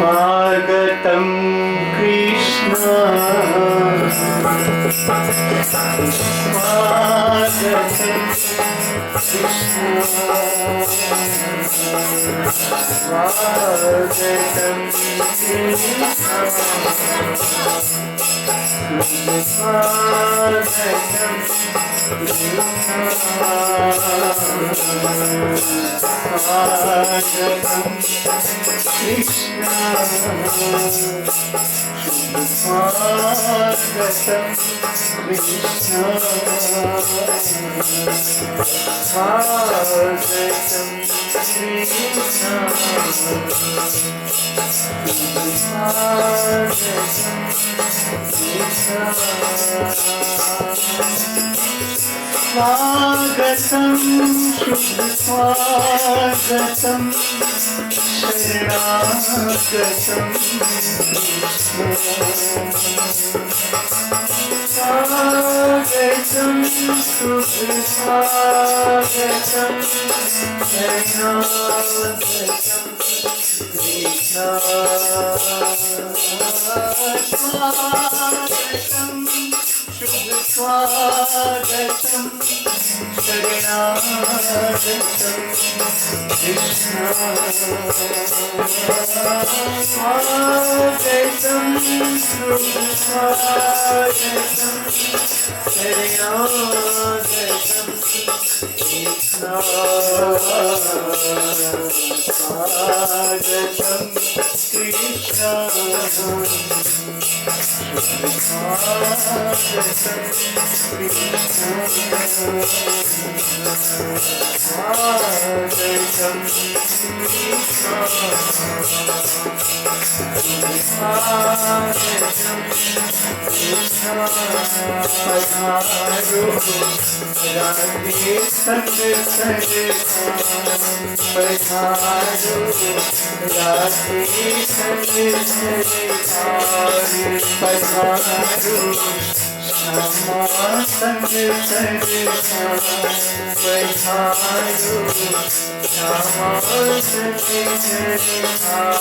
स्वागतं कृष्ण स्वागतं कृष्ण स्वागतं शुभ स्वागतं शरणागतं स्वागतं शुभ स्वागतं शरणागतं कृष्ण स्वागतं शुभ स्वागतं शरणागतं कृष्ण स्वागतं शुभ स्वागतं शरणागतं कृष्ण स्वागतं कृष्ण मन मंदिर के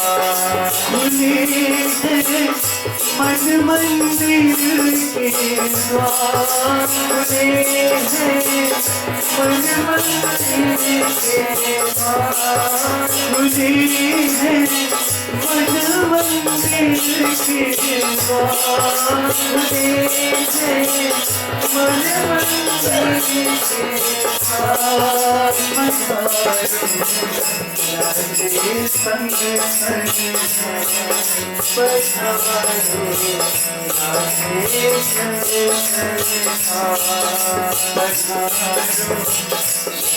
द्वार खुले हैं मन मंदिर के द्वार खुले हैं मन मंदिर के द्वार खुले हैं मन मंदिर के द्वार राधे संग संग पधारो राधे संग संग पधारो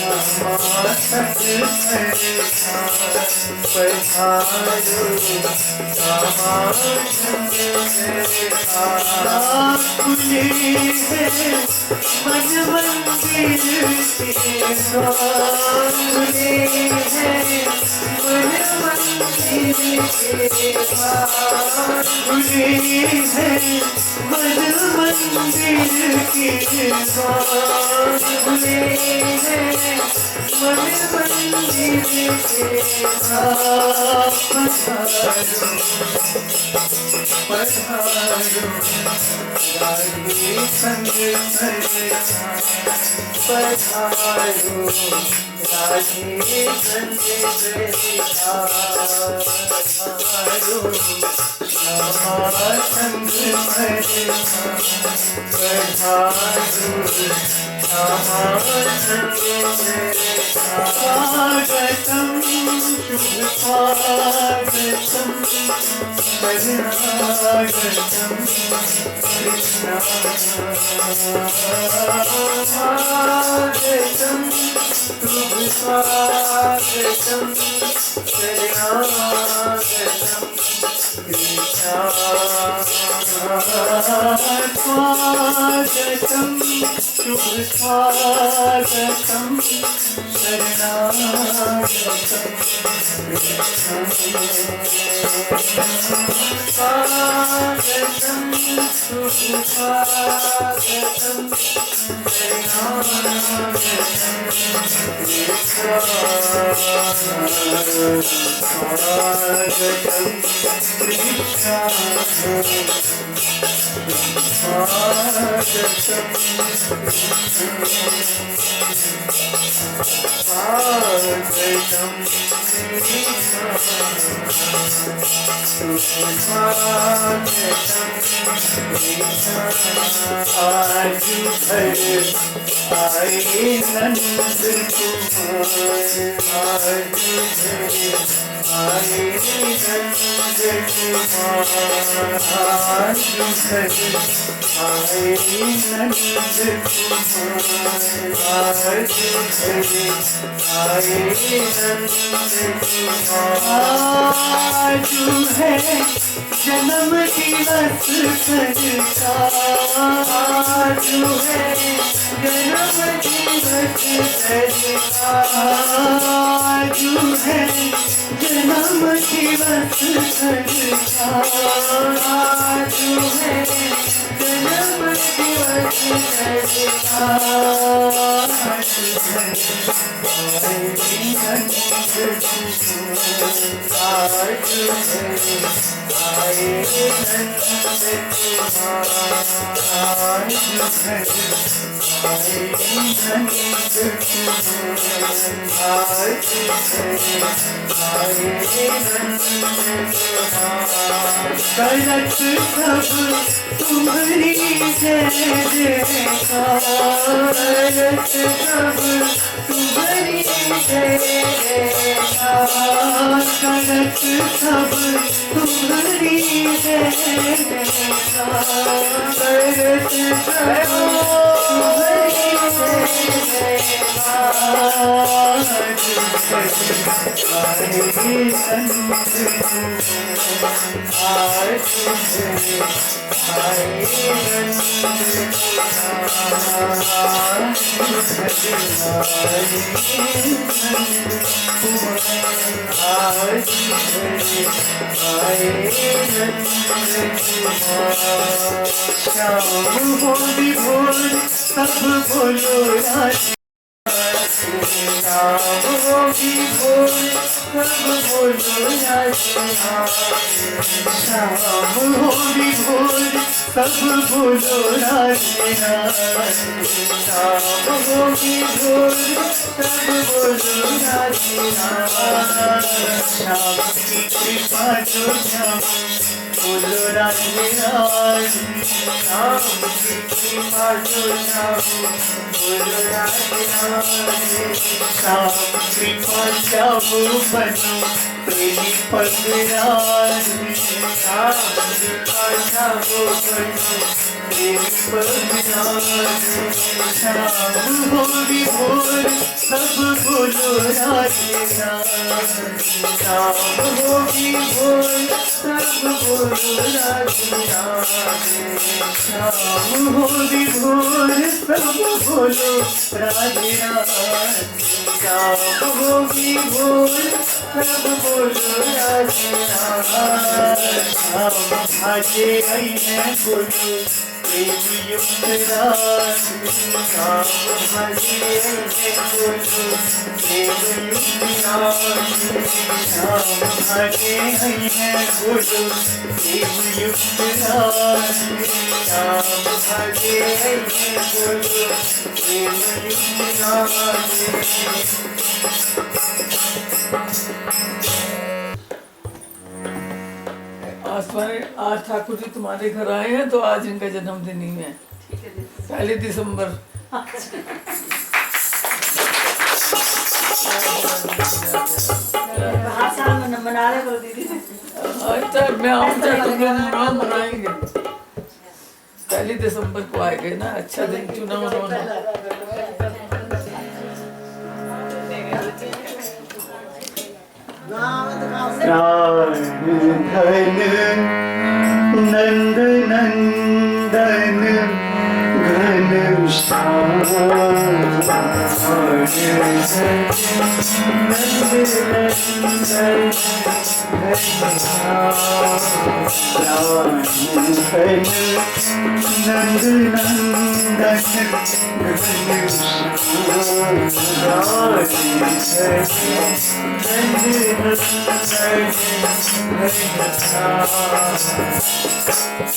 श्यामा संग संग पधारो श्यामा संग खुले हैं मन मंदिर के द्वार खुले हैं मन मंदिर के द्वार खुले हैं मन मंदिर के द्वार खुले हैं मन मंदिर के द्वार पधारो पधारो राधे संग संग पधारो राधे संग पधारो श्यामा संग संग पधारो श्यामा संग स्वागतं शुभ स्वागतं शरणागतं कृष्ण स्वागतं शुभ स्वागतं शरणागतं कृष्ण स्वागतं शुभ स्वागतं शरणागतं स्वागतं सुस्वागतं आज भर आए नंद कुमार, आज भर आए नंद कुमार, आज भर आए नंद कुमार, आज भर आए नंद कुमार। आज है जन्म दिवस करता, आज है जन्म दिवस करता, आज है जन्म दिवस करता, आज है जन्म दिवस करता, आज है आज आए नंद कुमार, आज है आए नंद कुमार, आज है आए नंद कुमार। करत सब तुम्हारी जय जयकार, करत सब तुम्हारी जय जयकार, करत सब तुम्हारी जय जयकार, करत सब तुम्हारी जय जयकार। आए नंद आज आए नंद आज आए नंद कुमार। श्याम हो विभोर सब बोलो राधे, श्याम हो विभोर सब बोलो राधे, श्याम हो विभोर सब बोलो राधे, श्याम हो विभोर सब बोलो राधे। श्याम की कृपा जो श्याम बोलो राधे राधे, श्याम की कृपा जो श्याम बोलो राधे राधे, श्याम कृपा श्याम बनो प्रेमी पग राधे, श्याम कृपा श्याम बनो प्रेमी पग राधे। श्याम हो विभोर सब बोलो राधे राधे, श्याम हो विभोर सब बोलो राधे राधे, श्याम हो विभोर सब बोलो राधे राधे, श्याम हो विभोर सब बोलो राधे राधे। श्याम भाजे आई है बोलो प्रेम युक्त राधे, श्याम भाजे आई है बोलो प्रेम युक्त राधे, श्याम भाजे आई है बोलो प्रेम युक्त राधे, श्याम भाजे आई है बोलो प्रेम युक्त राधे। आज ठाकुर जी तुम्हारे घर आए हैं तो आज इनका जन्मदिन ही है, 1 दिसंबर। मना रहे बोल दीदी अच्छा मैं आऊँ मनाएंगे 1 दिसंबर को आएंगे ना, अच्छा दिन चुना उन्होंने। धन नंद नंदन घन श्याम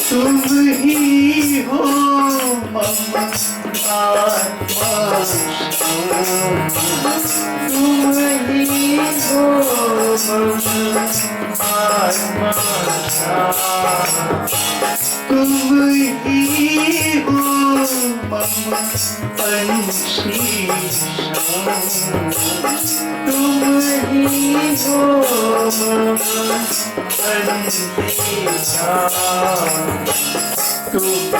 तुम ही हो मम आत्मा, तुम ही हो मम आत्मा, तुम ही हो मम पंछी, तुम ही हो मम पंछी, तुम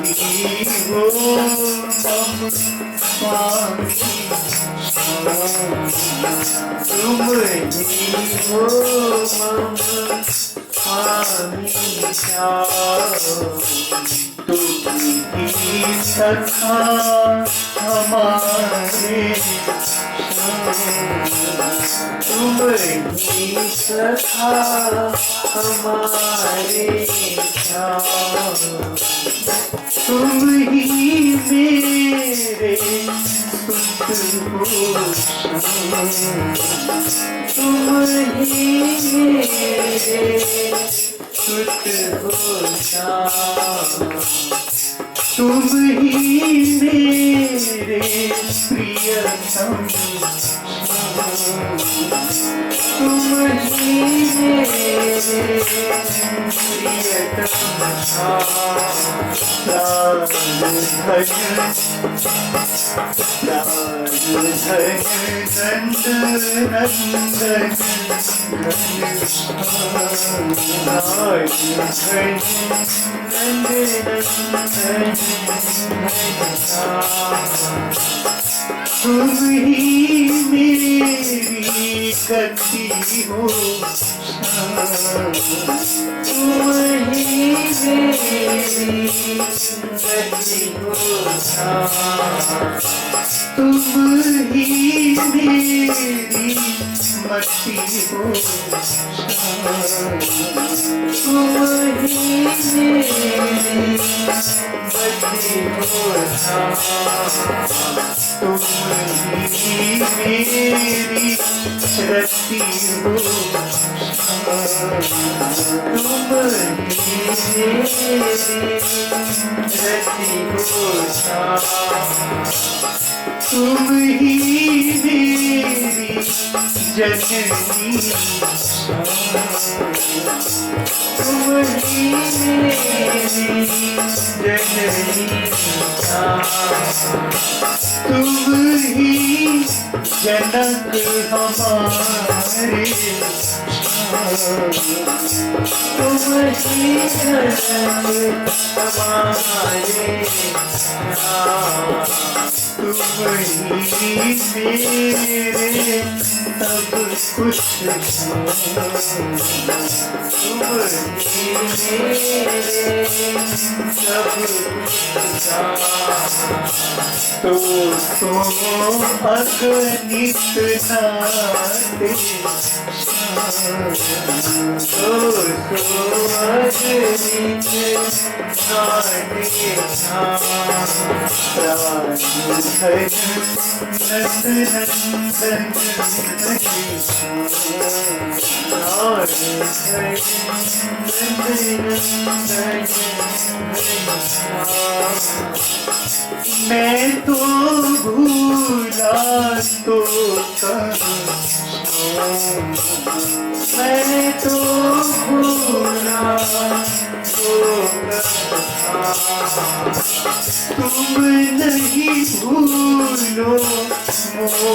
ही हो मम स्वामी, तुम ही हो मम स्वामी, तुम ही सखा हमारे, तुम ही सखा हमारे, तुम ही मेरे सुख हो, तुम ही मेरे सुख हो, तुम ही मेरे प्रियतम, तुम ही मेरे प्रियतम, प्राण भजन नंद नंदन, तुम ही मेरी गति हो, तुम ही मेरी गति हो, तुम ही मेरी मति हो, तुम ही मेरी मति हो, तुम ही मेरी रति हो, तुम ही मेरी रति हो, तुम ही मेरी जननी, तुम ही मेरी जननी, तुम ही जनक हमारे, तुम ही जनक हमारे, तुम ही मेरे सब कुछ हो, तुम ही मेरे सब कुछ, तो अगणित नाते, तो अगणित नाते, प्राण भजन नंद मैं तो भूला तो कहूँ, मैं तो भूला तो कहूँ, तुम नहीं भूलो मोह,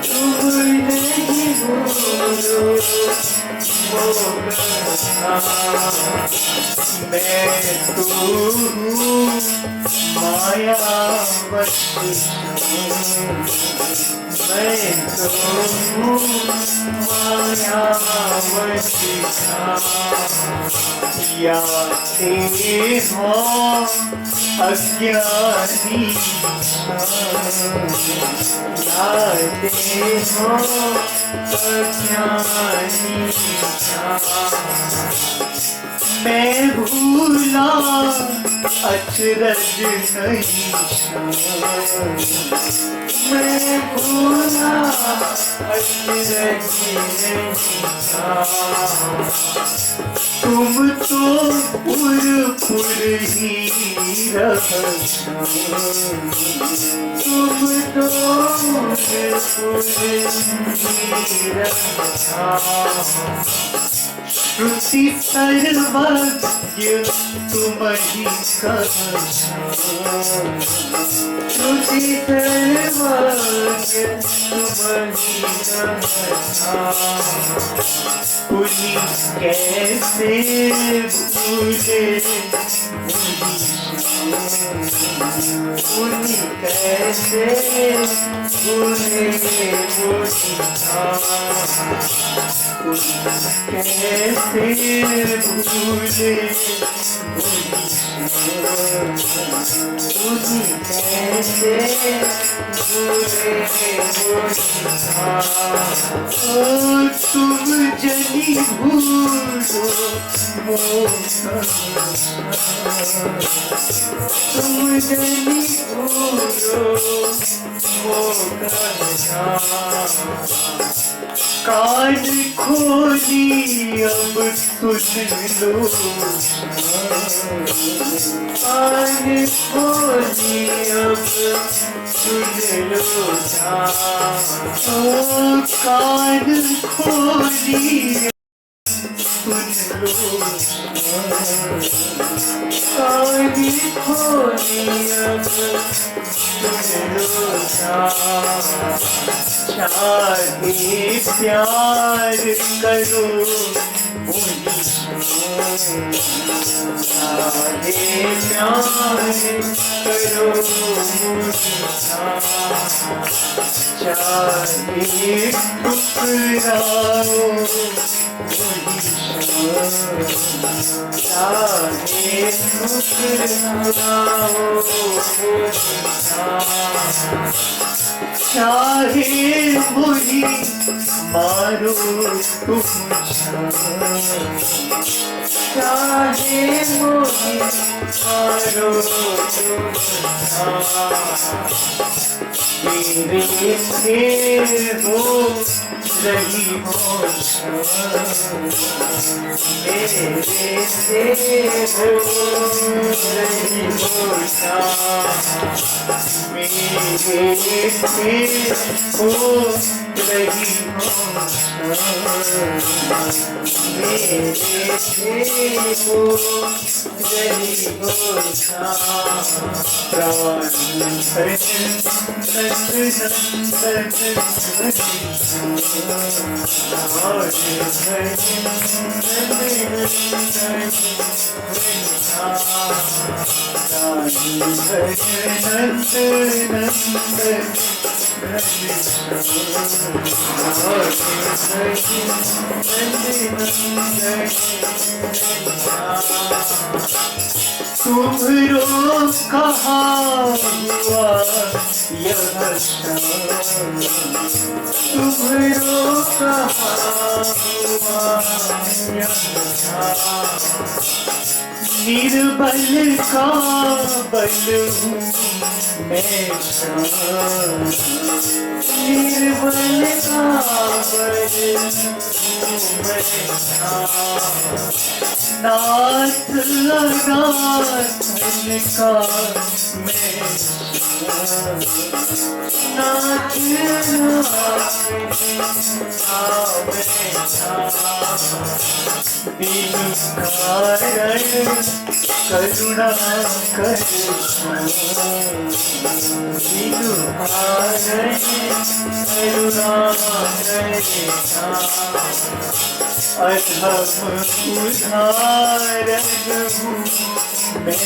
तुम नहीं भूलो मोह, मैं तो हूँ मायावश, मैं तो हूँ मायावश, याते हो अज्ञानी याते हो अज्ञानी मैं भूला अचरज नहीं मैं भूला अचरज नहीं तुम तो पुर ही रहो तुम तो पुर ही रहो श्रुति सर्वज्ञ तुम ही कहो श्रुति सर्वज्ञ तुम ही कहो उन्हीं कैसे भूले उन्हीं कैसे भूले कैसे भूले उन्हीं कैसे भूले तुम जनी भूलो तुम जनी भूलो कान खोली अब सुन लो कान खोली अब सुन लो कान खोली सुन लो कान खोली अब सुन लो चाहे प्यार करो चाहे प्यार करो चाहे ठुकराओ चाहे ठुकराओ चाहे मुझे मारो तुम चाहे मुझे मारो मेरे से हो रही हो मेरे से हो रही हो मेरे से हो रही हो मेरे से हो रही हो प्राण तुम्हारो कहा हुआ यह तुम्हारो कहा हुआ यह निर्बल का बल हूँ मैं निर्बल का बल हूँ मैं नाथ अनाथन का मैं नाथ बिनु कारण करुणा कर अधम उदाहरण हूँ मैं, अधम उदाहरण हूँ मैं।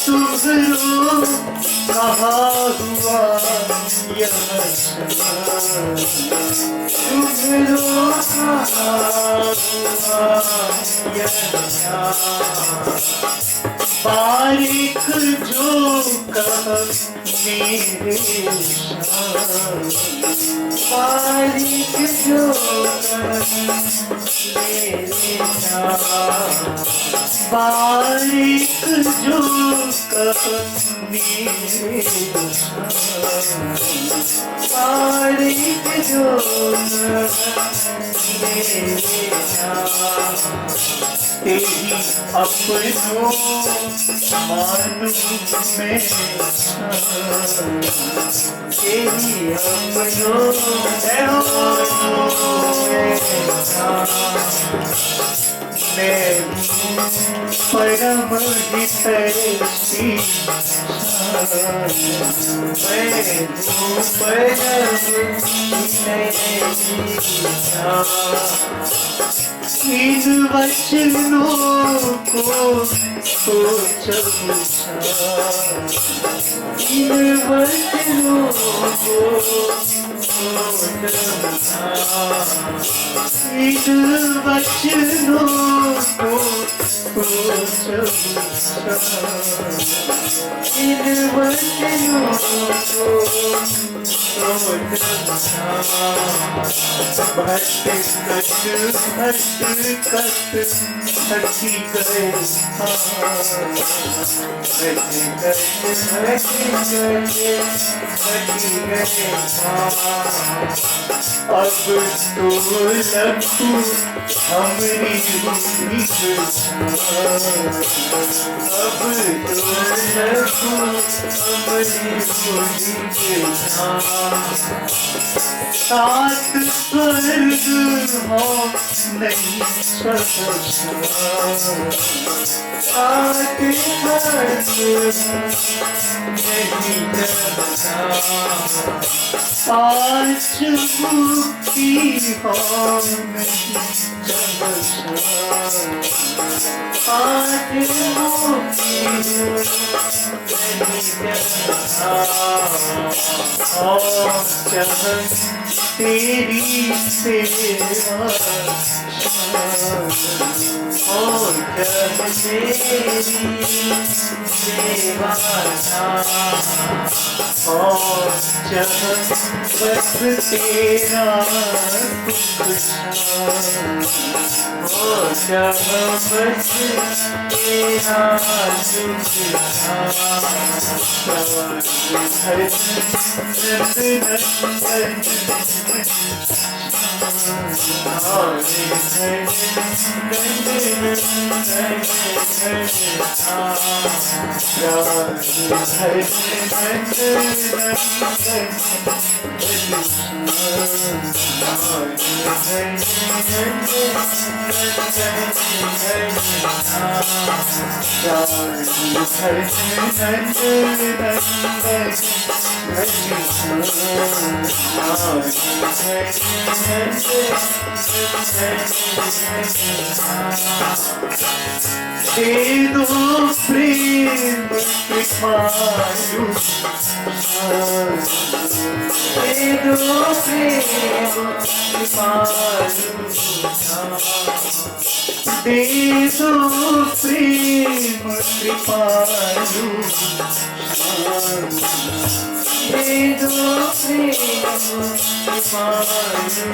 तुम्हारो कहा हुआ यह तुम्हारो कहा हुआ यह बारिक जो कह मेरे बारिक जो कह मेरे बारिक जो कह मेरे बारिक जो कह मेरे तेरी अपनों मानू मैं, तेरी अपनों मैं परम हितैषी, मैं परम हितैषी। इन वचनों को सोच इन वचनों को इन वचनों को इन वचनों को हटी गए अब तो लखू हमरी हुई, अब तो लखू हमरी हुई। सात स्वर्ग हो नहीं सात पाँच मुक्ति हो नहीं पाँच मुक्ति तेरी सेवा और तेरी सेवा और बस तेरा और बस तेरा दे दो प्रेम कृपालु दे दो प्रेम कृपालु दे दो प्रेम कृपालु दे दो प्रेम कृपालु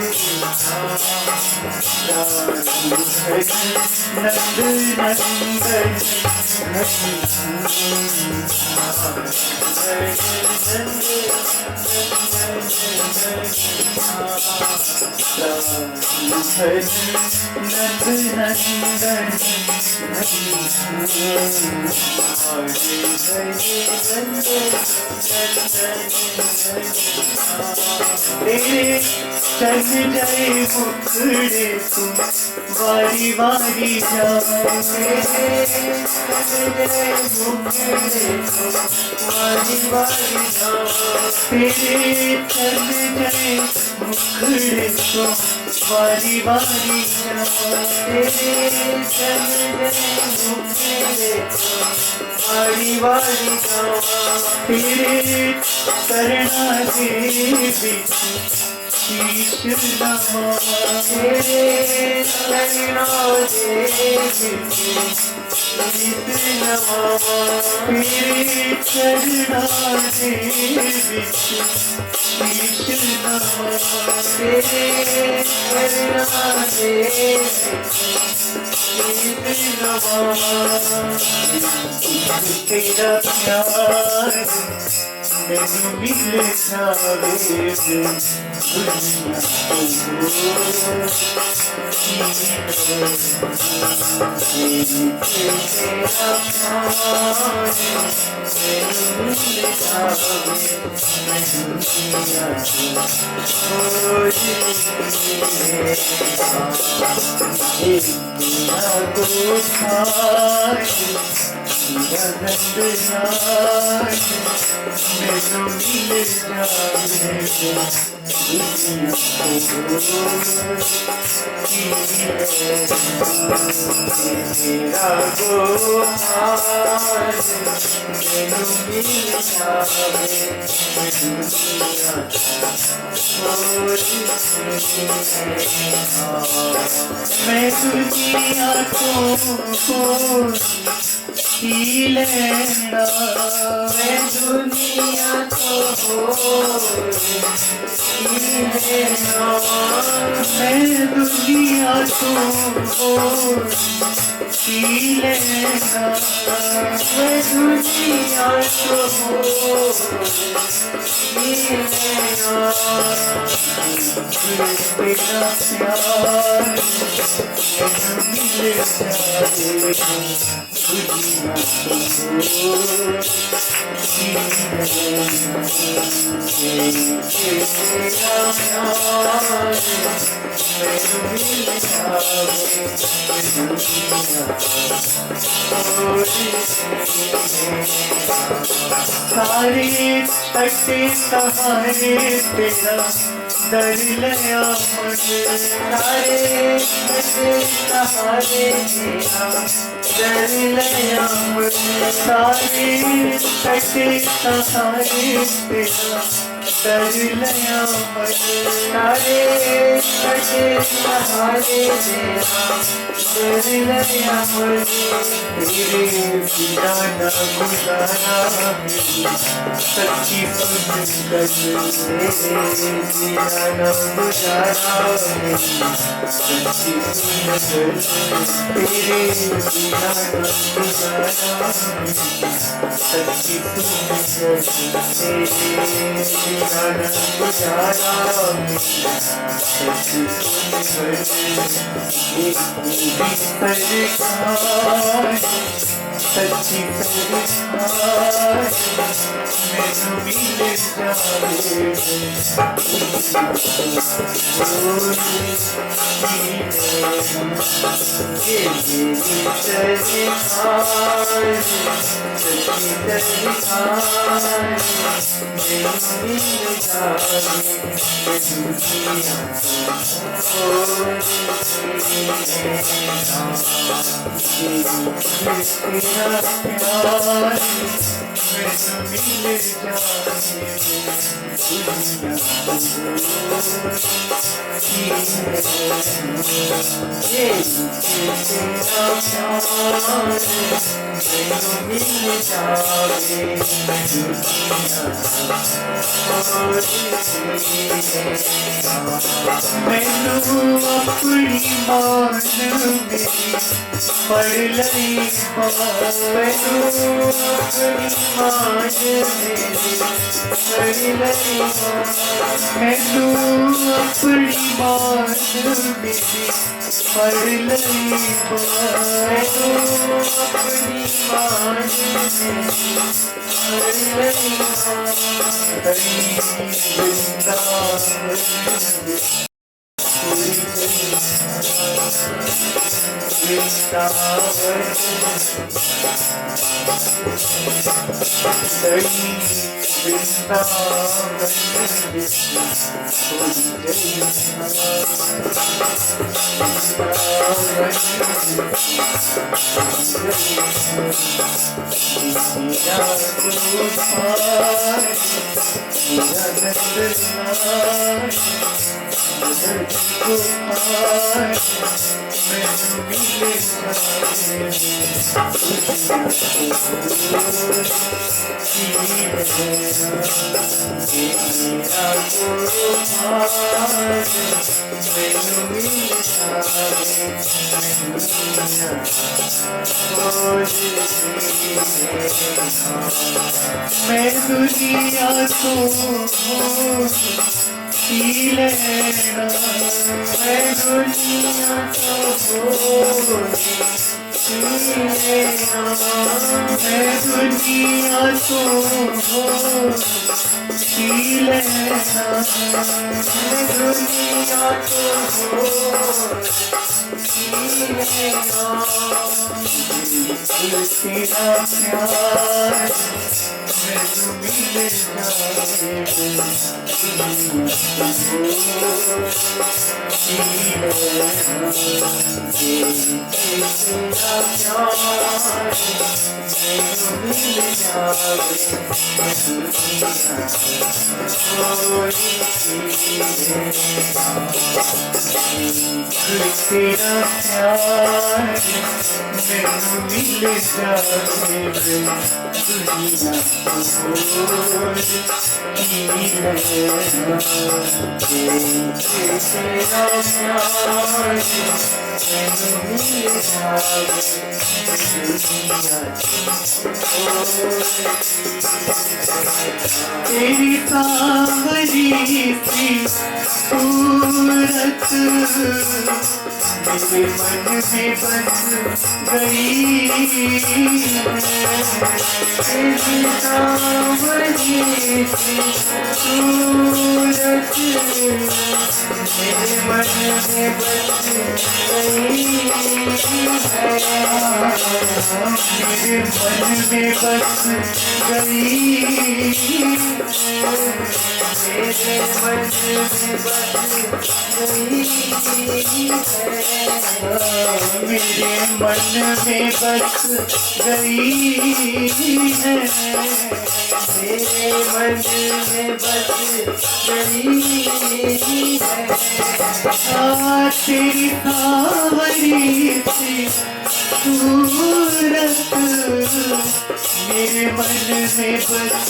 तेरे चल जाए मुखड़े तुम वारी वारी जाए तेरे चल जाए मुखड़े तुम वारी वारी जाए तेरे चल जाए मुखड़े तुम वारी वारी जाए तेरे चल जाए मुखड़े तुम वारी वारी जाए तेरे करना देवी शीश नवा तेरे करना देवी शीश नवा तेरे करना देवी शीश नवा तेरे करना देवी शीश नवा तेरा प्यार मैनू मिल जावे दुनिया तेरा प्यार मैनू मिल जावे दुनिया मैनू मिल जावे तेरा गोहार मैनू मिल जावे मैं दुनिया को ही लेना मैं दुनिया को ही लेना मैं दुनिया को ही लेना मैं दुनिया को ही लेना तेरा प्यार मैनू मिल जावे दुनिया सारे छठे सहारे तेरा दर लया मुझे सारे छठे सहारे तेरा दर लया मुझे सारे छठे सहारे तेरा दर लया मुझे सारे छठे सहारे तेरा दर लया मुझे तेरे बिना न गुजारा सच्ची सुन कर तेरे बिना न गुजारा सच्ची सुन कर तेरे बिना न गुजारा सच्ची सुन कर तेरे बिना न गुजारा सच्ची सुन कर एक सरकार सच्ची सरकार मैनू मिल जावे तेरा प्यार मैनू मिल जाए दुनिया ये तेरा प्यार मैनू मिल जाए मैनू अपनी मान मेरी पढ़ लई मैनू अपनी मान मेरी पढ़ लई मैनू अपनी मान मेरी पढ़ लई मैनू अपनी मान मेरी पढ़ लई हरी वृंदावन मैं दुनिया को पी लेना मैं दुनिया को पी लेना मैं दुनिया को पी लेना मैं दुनिया को पी लेना तेरा प्यार मैनू मिल जाए तेरा प्यार मैनू मिल जाए दुनिया तेरा प्यार मैनू मिल जाए तेरी सांवरी सी सूरत मेरे मन में बस गई तेरी सांवरी सी सूरत मेरे मन में बस गई मेरे मन में बस गई मेरे मन में बस गई मेरे मन में बस गई है मेरे मन में बस गई है तेरी सांवरी सी सूरत मेरे मन में बस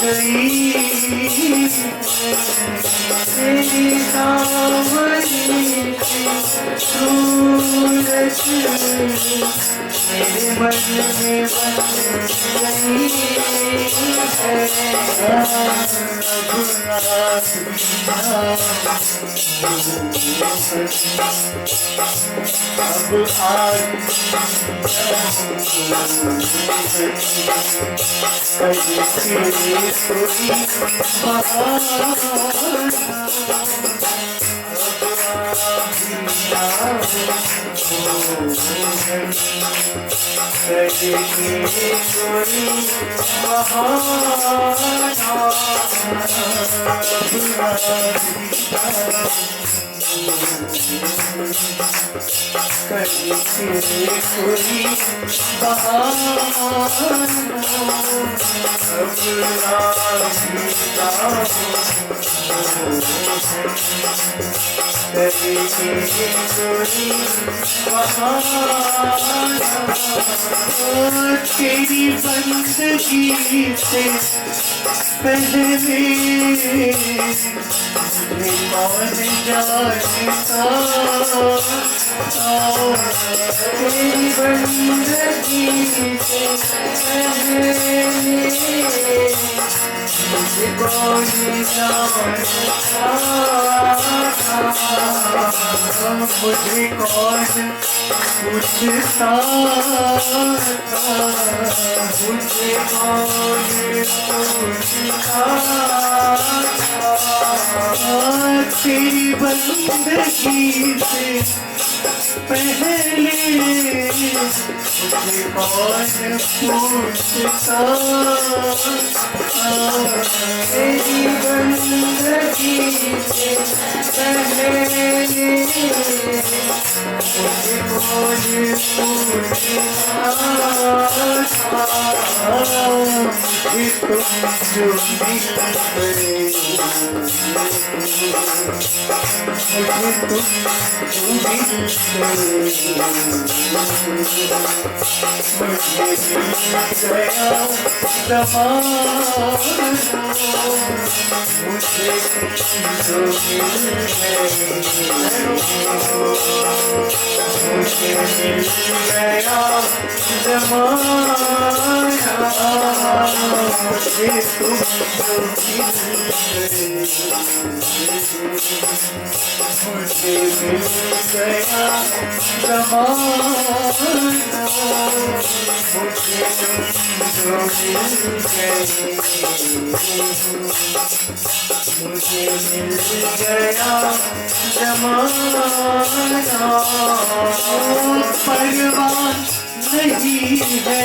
गई तेरी सांवरी सी सूरत मेरे मन में बस गई अब आज करके कोई बहाना अब राधिका करके कोई बहाना तेरी बंदगी से पहले मुझे कौन जानता तेरी बंदगी से पहले मुझे कौन जानता मुझे कौन पूछता था मुझे कौन पूछता था तेरी बंदगी से पहले मुझे कौन पूछता तेरी बंदगी से पहले मुझे कौन पूछता मुझे तुम जो मिल गए मुझे तुम जो मिल गए मुझे मिल गया ज़माना मुझे जो मिल गए मुझे मिल गया ज़माना मुझे तुम जो मिल गए मुझे मिल गया ज़माना मुझे तुम जो मिल गए मुझे मिल गया ज़माना परवाह नहीं है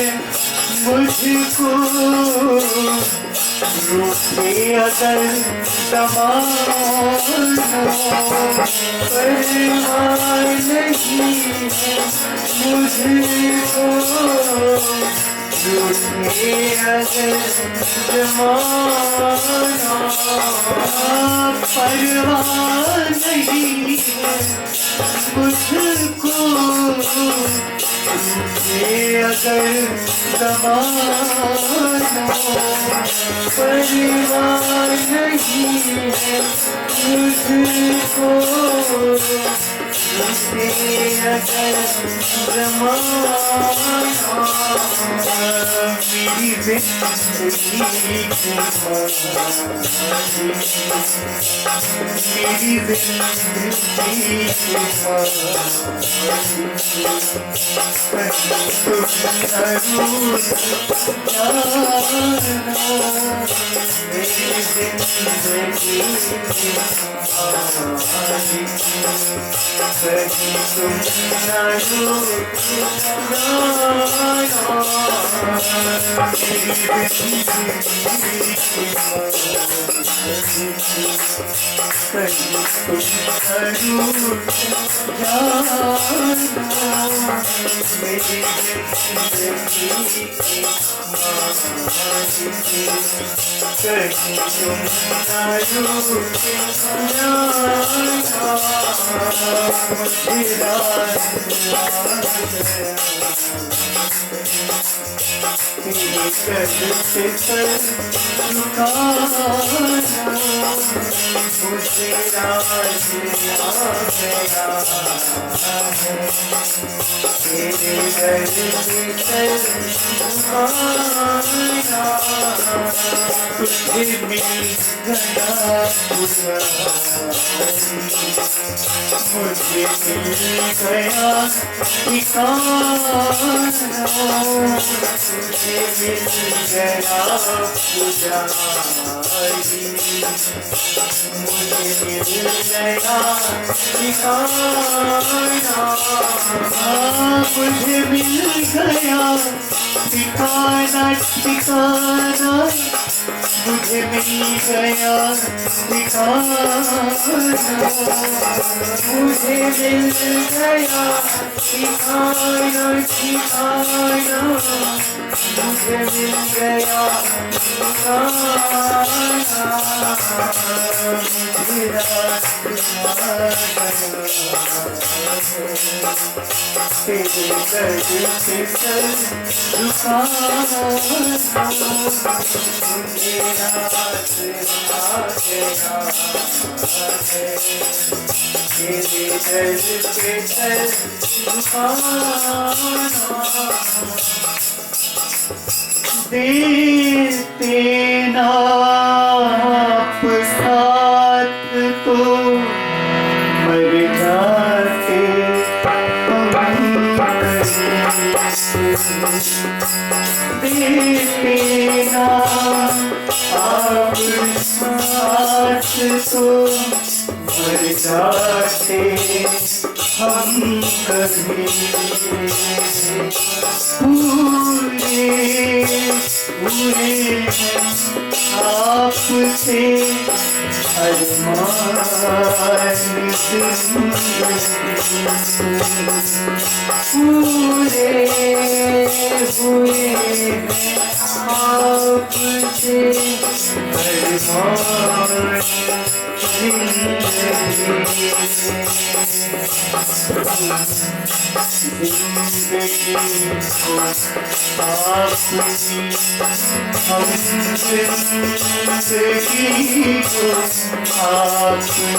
मुझको रूठे अगर ज़माना परवाह नहीं है मुझको रूठे अगर ज़माना परवाह नहीं है मुझको रूठे अगर ज़माना परवाह नहीं है मुझको रूठे अगर ज़माना मेरी ज़िंदगी की मेरी ज़िंदगी की मेरी ज़िंदगी कहीं तुम ना मुझे मिल गया ठिकाना तुझे मिल गया पुजारी मुझे मिल गया ठिकाना मुझे मिल गया ठिकाना ठिकाना मुझे मिल गया ठिकाना, मुझे मिल गया ठिकाना, ठिकाना मुझे मिल गया ठिकाना, मुझे रास्ता तेरे दर पे सर झुकाना, मुझे रास्ता गया है, तेरे दर पे सर झुकाना। देते नाप साथ तो मर जाते हम कहीं, देते नाप साथ तो मर जाते हम कभी, पूरे आपसे अरमान पूरे हुए आपसे अरमान जिंदगी को आपकी, हम जिंदगी को आपकी,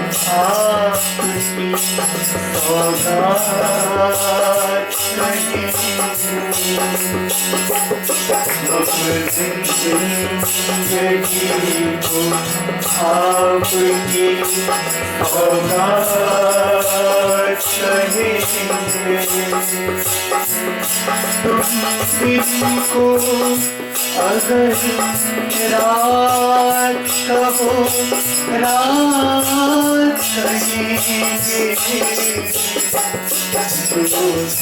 हम जिंदगी को आपकी सौगात करेंगे, जिंदगी को आपकी सौगात कहेंगे। तुम जिनको अगर रात कहो रात कहेंगे, तो तुमको पसंद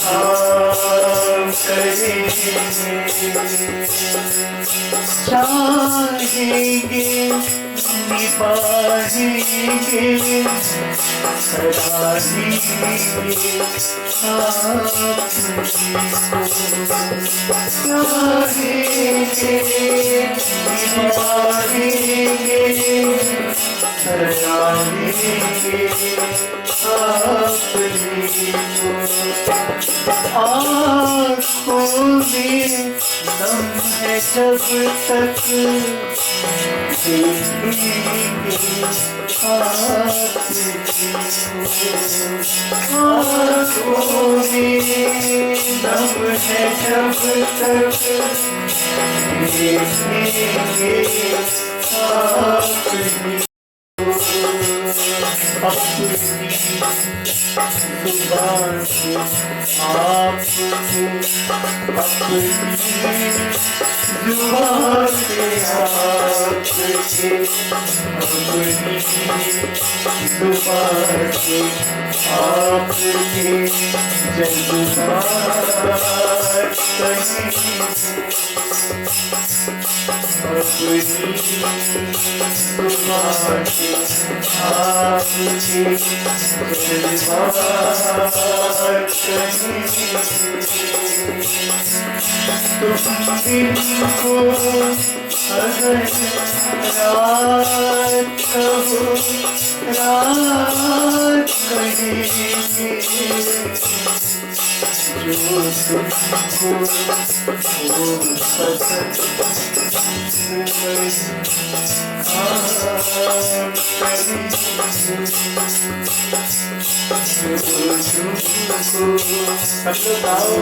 काम करेंगे, तुमको चाहेंगे निभाएंगे सराहेंगे चाहेंगे निभाएंगे सराहेंगे आँखों में दम है जब तक देखेंगे आपकी, आँखों में दम है जब तक देखेंगे आपकी, अपनी जुबान से आपको अपनी जुबान से आपके अपनी जुबान से आपके जज्बात कहेंगे, अपनी जुबान से आपके जज्बात कहेंगे। तुम जिनको अगर रात कहो रात कहेंगे, जो तुमको पसंद सब लोग आओ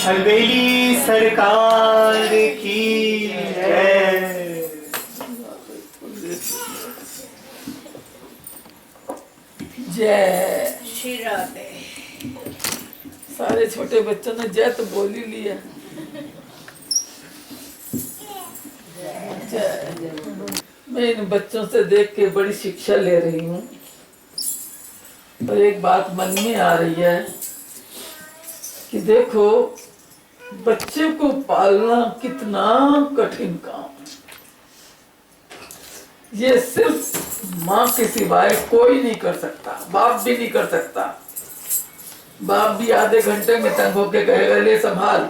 अलबेली सरकार की जय। जय। श्री राधे। सारे छोटे बच्चों ने जय तो बोल ही लिया। जय। मैं इन बच्चों से देख के बड़ी शिक्षा ले रही हूँ, पर एक बात मन में आ रही है कि देखो बच्चे को पालना कितना कठिन काम है। ये सिर्फ माँ के सिवाय कोई नहीं कर सकता, बाप भी नहीं कर सकता। बाप भी आधे घंटे में तंग होके कहेगा ले संभाल,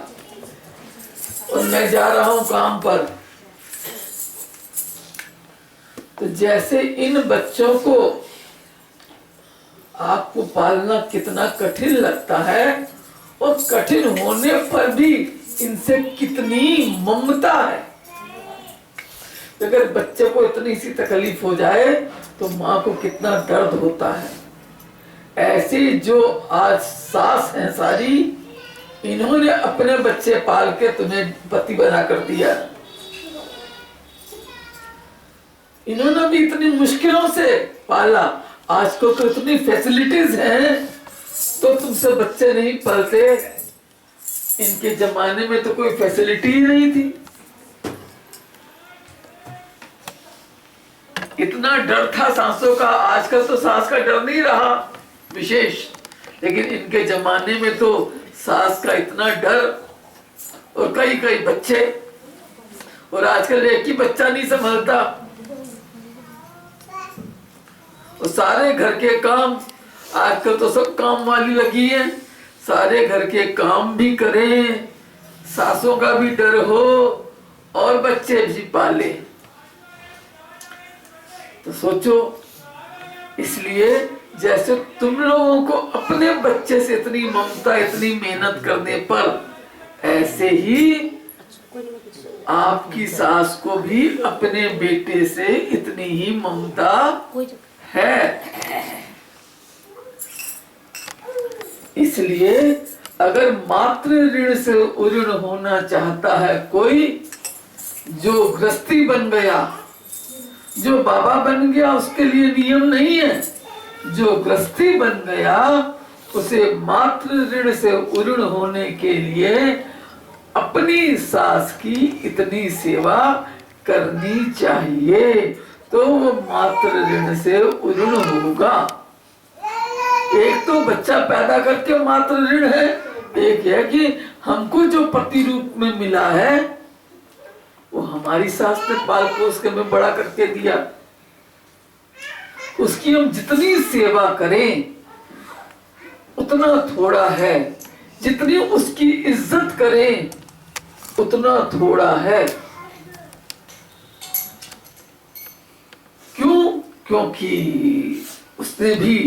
और मैं जा रहा हूँ काम पर। तो जैसे इन बच्चों को आपको पालना कितना कठिन लगता है, और कठिन होने पर भी इनसे कितनी ममता है। अगर बच्चे को इतनी सी तकलीफ हो जाए तो माँ को कितना दर्द होता है। ऐसे जो आज सास हैं सारी, इन्होंने अपने बच्चे पाल के तुम्हें पति बना कर दिया। इन्होंने भी इतनी मुश्किलों से पाला। आजकल तो इतनी फैसिलिटीज हैं तो तुमसे बच्चे नहीं पलते। इनके जमाने में तो कोई फैसिलिटी ही नहीं थी। इतना डर था सासों का। आजकल तो सास का डर नहीं रहा विशेष, लेकिन इनके जमाने में तो सास का इतना डर, और कई कई बच्चे, और आजकल एक ही बच्चा नहीं संभलता। और सारे घर के काम, आजकल तो सब काम वाली लगी है, सारे घर के काम भी करें, सासों का भी डर हो और बच्चे भी पाले। तो सोचो, इसलिए जैसे तुम लोगों को अपने बच्चे से इतनी ममता, इतनी मेहनत करने पर, ऐसे ही आपकी सास को भी अपने बेटे से इतनी ही ममता है। इसलिए अगर मातृ ऋण से उऋण होना चाहता है कोई, जो गृहस्थी बन गया, जो बाबा बन गया, उसके लिए नियम नहीं है। जो गृहस्थी बन गया उसे मातृ ऋण से उऋण होने के लिए अपनी सास की इतनी सेवा करनी चाहिए, तो वो मातृ ऋण से उऋण होगा। एक तो बच्चा पैदा करके मातृ ऋण है, एक है कि हमको जो पति रूप में मिला है वो हमारी सास ने पाल पोस के हमें बड़ा करके दिया। उसकी हम जितनी सेवा करें उतना थोड़ा है, जितनी उसकी इज्जत करें उतना थोड़ा है। क्यों? क्योंकि उसने भी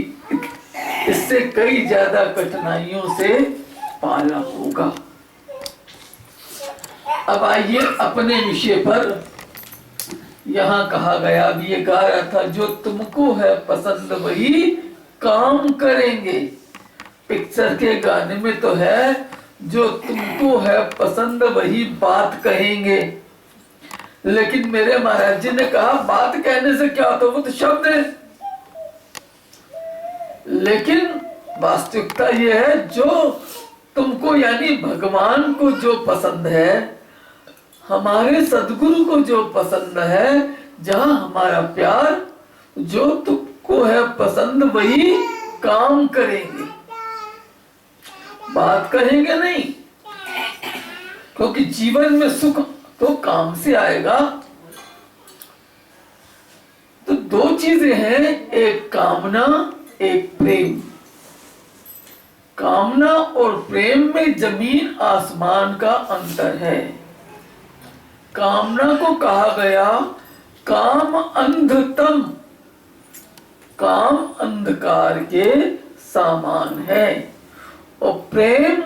इससे कई ज्यादा कठिनाइयों से पाला होगा। अब आइए अपने विषय पर। यहाँ कहा गया, अभी ये गा रहा था, जो तुमको है पसंद वही काम करेंगे। पिक्चर के गाने में तो है, जो तुमको है पसंद वही बात कहेंगे। लेकिन मेरे महाराज जी ने कहा बात कहने से क्या होता, वो तो शब्द है। लेकिन वास्तविकता ये है, जो तुमको यानी भगवान को जो पसंद है, हमारे सदगुरु को जो पसंद है, जहां हमारा प्यार, जो तुमको है पसंद वही काम करेंगे, बात कहेंगे नहीं। क्योंकि जीवन में सुख तो काम से आएगा। तो दो चीजें हैं, एक कामना, एक प्रेम। कामना और प्रेम में जमीन आसमान का अंतर है। कामना को कहा गया काम अंधतम, काम अंधकार के समान है। और प्रेम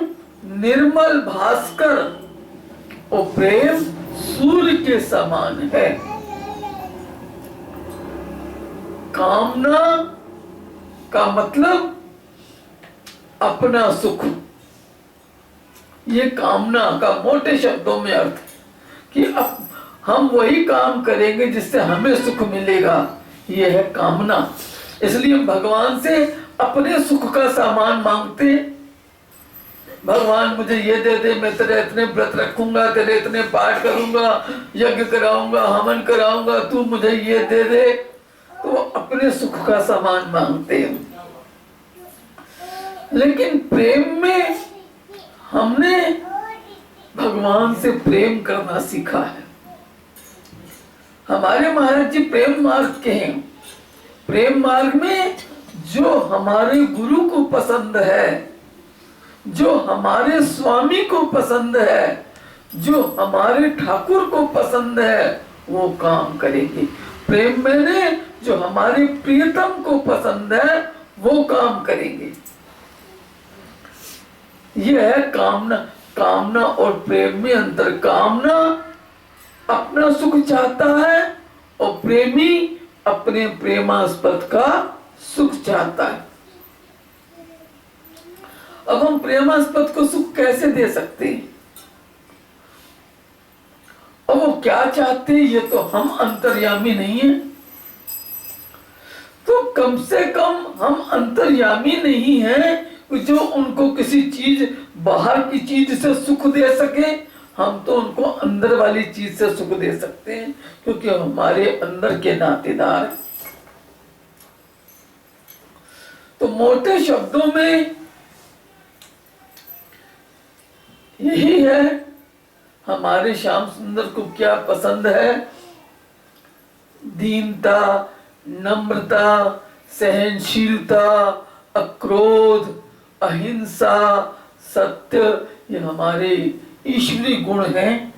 निर्मल भास्कर, और प्रेम सूर्य के समान है। कामना का मतलब अपना सुख। ये कामना का मोटे शब्दों में अर्थ कि अब हम वही काम करेंगे जिससे हमें सुख मिलेगा, ये है कामना। इसलिए हम भगवान से अपने सुख का सामान मांगते हैं। भगवान मुझे ये दे दे, मैं तेरे इतने व्रत रखूंगा, तेरे इतने पाठ करूंगा, यज्ञ कराऊंगा, हवन कराऊंगा, तू मुझे ये दे दे। तो अपने सुख का सामान मांगते हैं। लेकिन प्रेम में हमने भगवान से प्रेम करना सीखा है। हमारे महाराज जी प्रेम मार्ग के हैं। प्रेम मार्ग में जो हमारे गुरु को पसंद है, जो हमारे स्वामी को पसंद है, जो हमारे ठाकुर को पसंद है, वो काम करेंगे। प्रेम मैंने जो हमारे प्रियतम को पसंद है वो काम करेंगे। यह है कामना। कामना और प्रेम में अंतर। कामना अपना सुख चाहता है और प्रेमी अपने प्रेमास्पद का सुख चाहता है। अब हम प्रेमास्पद को सुख कैसे दे सकते हैं? और वो क्या चाहते हैं ये तो हम अंतर्यामी नहीं है। तो कम से कम हम अंतर्यामी नहीं हैं जो उनको किसी चीज, बाहर की चीज से सुख दे सके। हम तो उनको अंदर वाली चीज से सुख दे सकते हैं, क्योंकि हमारे अंदर के नातेदार। तो मोटे शब्दों में यही है हमारे श्याम सुंदर को क्या पसंद है। दीनता, नम्रता, सहनशीलता, अक्रोध, अहिंसा, सत्य, ये हमारे ईश्वरी गुण हैं।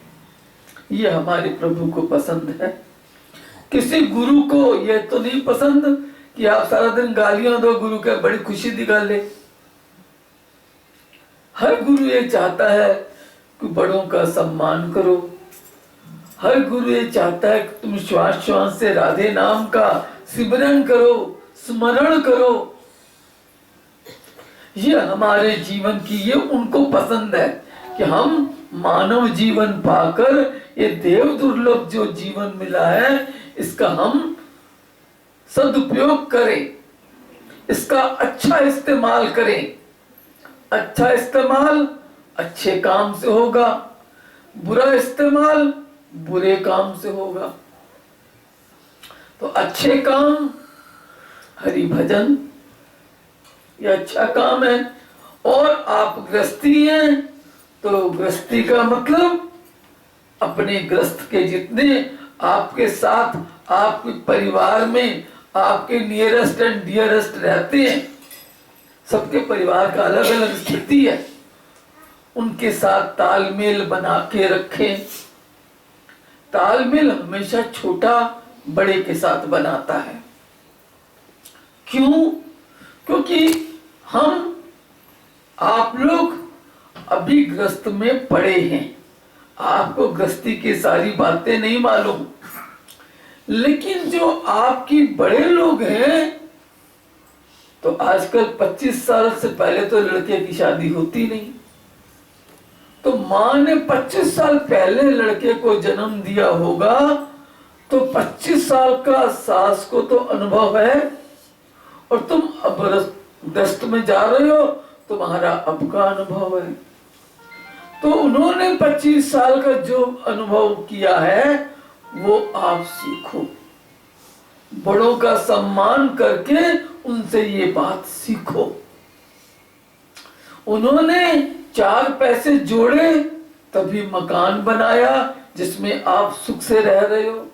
ये हमारे प्रभु को पसंद है। किसी गुरु को ये तो नहीं पसंद कि आप सारा दिन गालियां दो, गुरु के बड़ी खुशी दिखा ले। हर गुरु ये चाहता है कि बड़ों का सम्मान करो। हर गुरु ये चाहता है कि तुम श्वास श्वास से राधे नाम का सिमरन करो, स्मरण करो। ये हमारे जीवन की, ये उनको पसंद है कि हम मानव जीवन पाकर ये देव दुर्लभ जो जीवन मिला है इसका हम सदुपयोग करें, इसका अच्छा इस्तेमाल करें। अच्छा इस्तेमाल अच्छे काम से होगा, बुरा इस्तेमाल बुरे काम से होगा। तो अच्छे काम हरि भजन, ये अच्छा काम है। और आप गृहस्थी हैं तो गृहस्थी का मतलब अपने गृहस्थ के जितने आपके साथ, आपके परिवार में आपके नियरेस्ट एंड डियरेस्ट रहते हैं, सबके परिवार का अलग अलग स्थिति है, उनके साथ तालमेल बना के रखें। तालमेल हमेशा छोटा बड़े के साथ बनाता है। क्यों? क्योंकि हम, आप लोग अभी गृहस्थ में पड़े हैं, आपको गृहस्थी की सारी बातें नहीं मालूम। लेकिन जो आपकी बड़े लोग हैं, तो आजकल 25 साल से पहले तो लड़के की शादी होती नहीं। तो माँ ने 25 साल पहले लड़के को जन्म दिया होगा, तो 25 साल का सास को तो अनुभव है। और तुम अब दस्त में जा रहे हो, तुम्हारा अब का अनुभव है। तो उन्होंने 25 साल का जो अनुभव किया है वो आप सीखो। बड़ों का सम्मान करके उनसे ये बात सीखो। उन्होंने 4 पैसे जोड़े तभी मकान बनाया जिसमें आप सुख से रह रहे हो।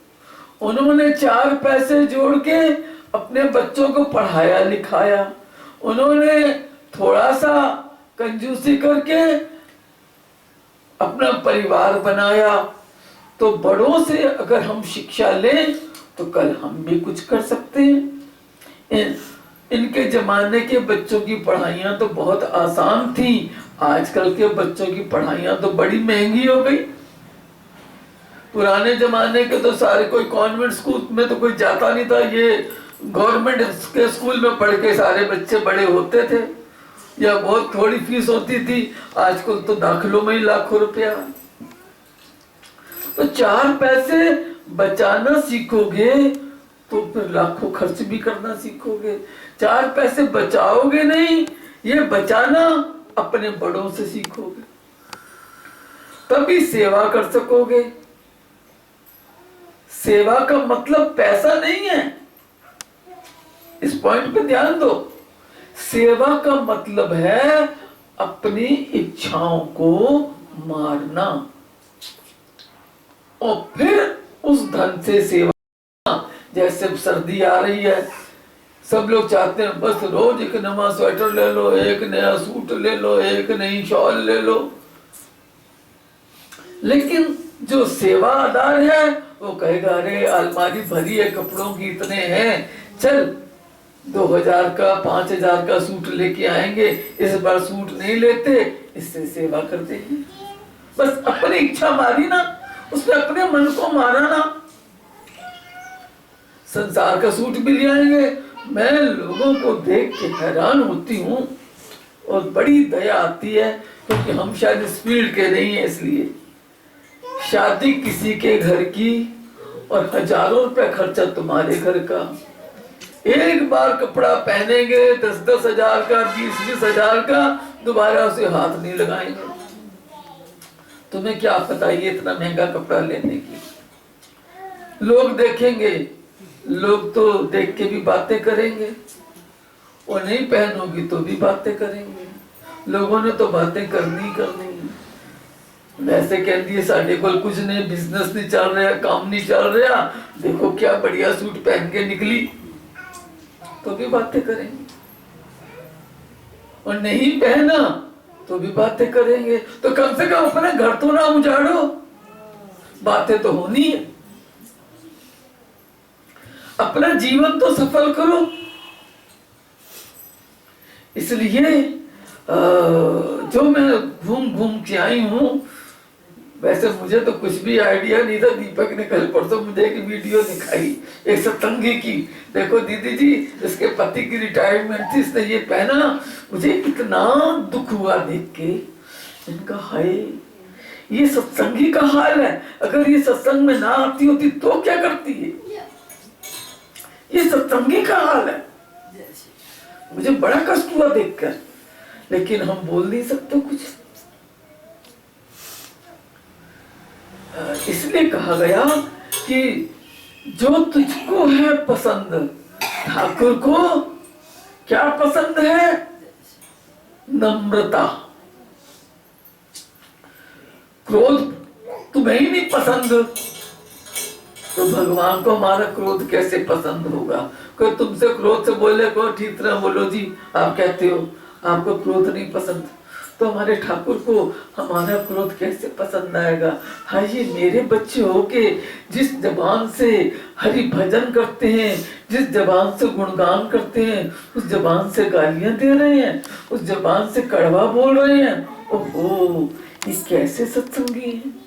उन्होंने 4 पैसे जोड़ के अपने बच्चों को पढ़ाया लिखाया। उन्होंने थोड़ा सा कंजूसी करके अपना परिवार बनाया। तो बड़ों से अगर हम शिक्षा लें तो कल हम भी कुछ कर सकते हैं। इनके जमाने के बच्चों की पढ़ाइयाँ तो बहुत आसान थी, आजकल के बच्चों की पढ़ाइयाँ तो बड़ी महंगी हो गई। पुराने जमाने के तो सारे कोई कॉन्वेंट स्कूल में तो कोई जाता नहीं था, ये गवर्नमेंट के स्कूल में पढ़ के सारे बच्चे बड़े होते थे, या बहुत थोड़ी फीस होती थी। आजकल तो दाखिलों में ही लाखों रुपया। तो 4 पैसे बचाना सीखोगे तो फिर लाखों खर्च भी करना सीखोगे। 4 पैसे बचाओगे नहीं, ये बचाना अपने बड़ों से सीखोगे, तभी सेवा कर सकोगे। सेवा का मतलब पैसा नहीं है, इस पॉइंट पे ध्यान दो। सेवा का मतलब है अपनी इच्छाओं को मारना और फिर उस धन से सेवा। जैसे सर्दी आ रही है, सब लोग चाहते हैं बस रोज एक नया स्वेटर ले लो, एक नया सूट ले लो, एक नई शॉल ले लो। लेकिन जो सेवादार है वो कहेगा अरे अलमारी भरी है कपड़ों की, इतने हैं, चल 2000 का 5000 का सूट लेके आएंगे, इस बार सूट नहीं लेते, इससे सेवा कर देंगे। बस अपनी इच्छा मारी ना, उसने अपने मन को मारा ना। संसार का सूट भी ले आएंगे। मैं लोगों को देख के हैरान होती हूँ और बड़ी दया आती है, क्योंकि हम शायद इस फील्ड के नहीं है, इसलिए शादी किसी के घर की और हजारों रुपए खर्चा तुम्हारे घर का। एक बार कपड़ा पहनेंगे 10-10 हजार का, 20-20 हजार का, दोबारा उसे हाथ नहीं लगाएंगे। तुम्हें क्या पता ये इतना महंगा कपड़ा लेने की। लोग देखेंगे, लोग तो देख के भी बातें करेंगे, और नहीं पहनोगी तो भी बातें करेंगे। लोगों ने तो बातें करनी करनी। वैसे कहती है साढ़े को कुछ नहीं, बिजनेस नहीं चल रहा, काम नहीं चल रहा, देखो क्या बढ़िया सूट पहन के निकली, तो भी बातें करेंगे। और नहीं पहना तो भी बातें करेंगे। तो कम से कम अपना घर तो ना उजाड़ो, बातें तो होनी है। अपना जीवन तो सफल करो। इसलिए जो मैं घूम घूम के आई हूं, वैसे मुझे तो कुछ भी आइडिया नहीं था। दीपक ने कल परसों मुझे एक वीडियो दिखाई एक सत्संगी की, देखो दीदी जी इसके पति की रिटायरमेंट थी, इसने ये पहना। मुझे इतना दुख हुआ देख के, इनका हाय ये सत्संगी का हाल है। अगर ये सत्संग में ना आती होती तो क्या करती है, ये सत्संगी का हाल है। मुझे बड़ा कष्ट हुआ देखकर, लेकिन हम बोल नहीं सकते कुछ। इसलिए कहा गया कि जो तुझको है पसंद, ठाकुर को क्या पसंद है? नम्रता। क्रोध तुम्हें ही नहीं पसंद तो भगवान को हमारा क्रोध कैसे पसंद होगा? कोई तुमसे क्रोध से बोले को ठीक तरह बोलो जी, आप कहते हो आपको क्रोध नहीं पसंद, तो हमारे ठाकुर को हमारा क्रोध कैसे पसंद आएगा? हाँ, ये मेरे बच्चे होके जिस जबान से हरि भजन करते हैं, जिस जबान से गुणगान करते हैं, उस जबान से गालियां दे रहे हैं, उस जबान से कड़वा बोल रहे हैं। ओहो, ये कैसे सत्संगी है?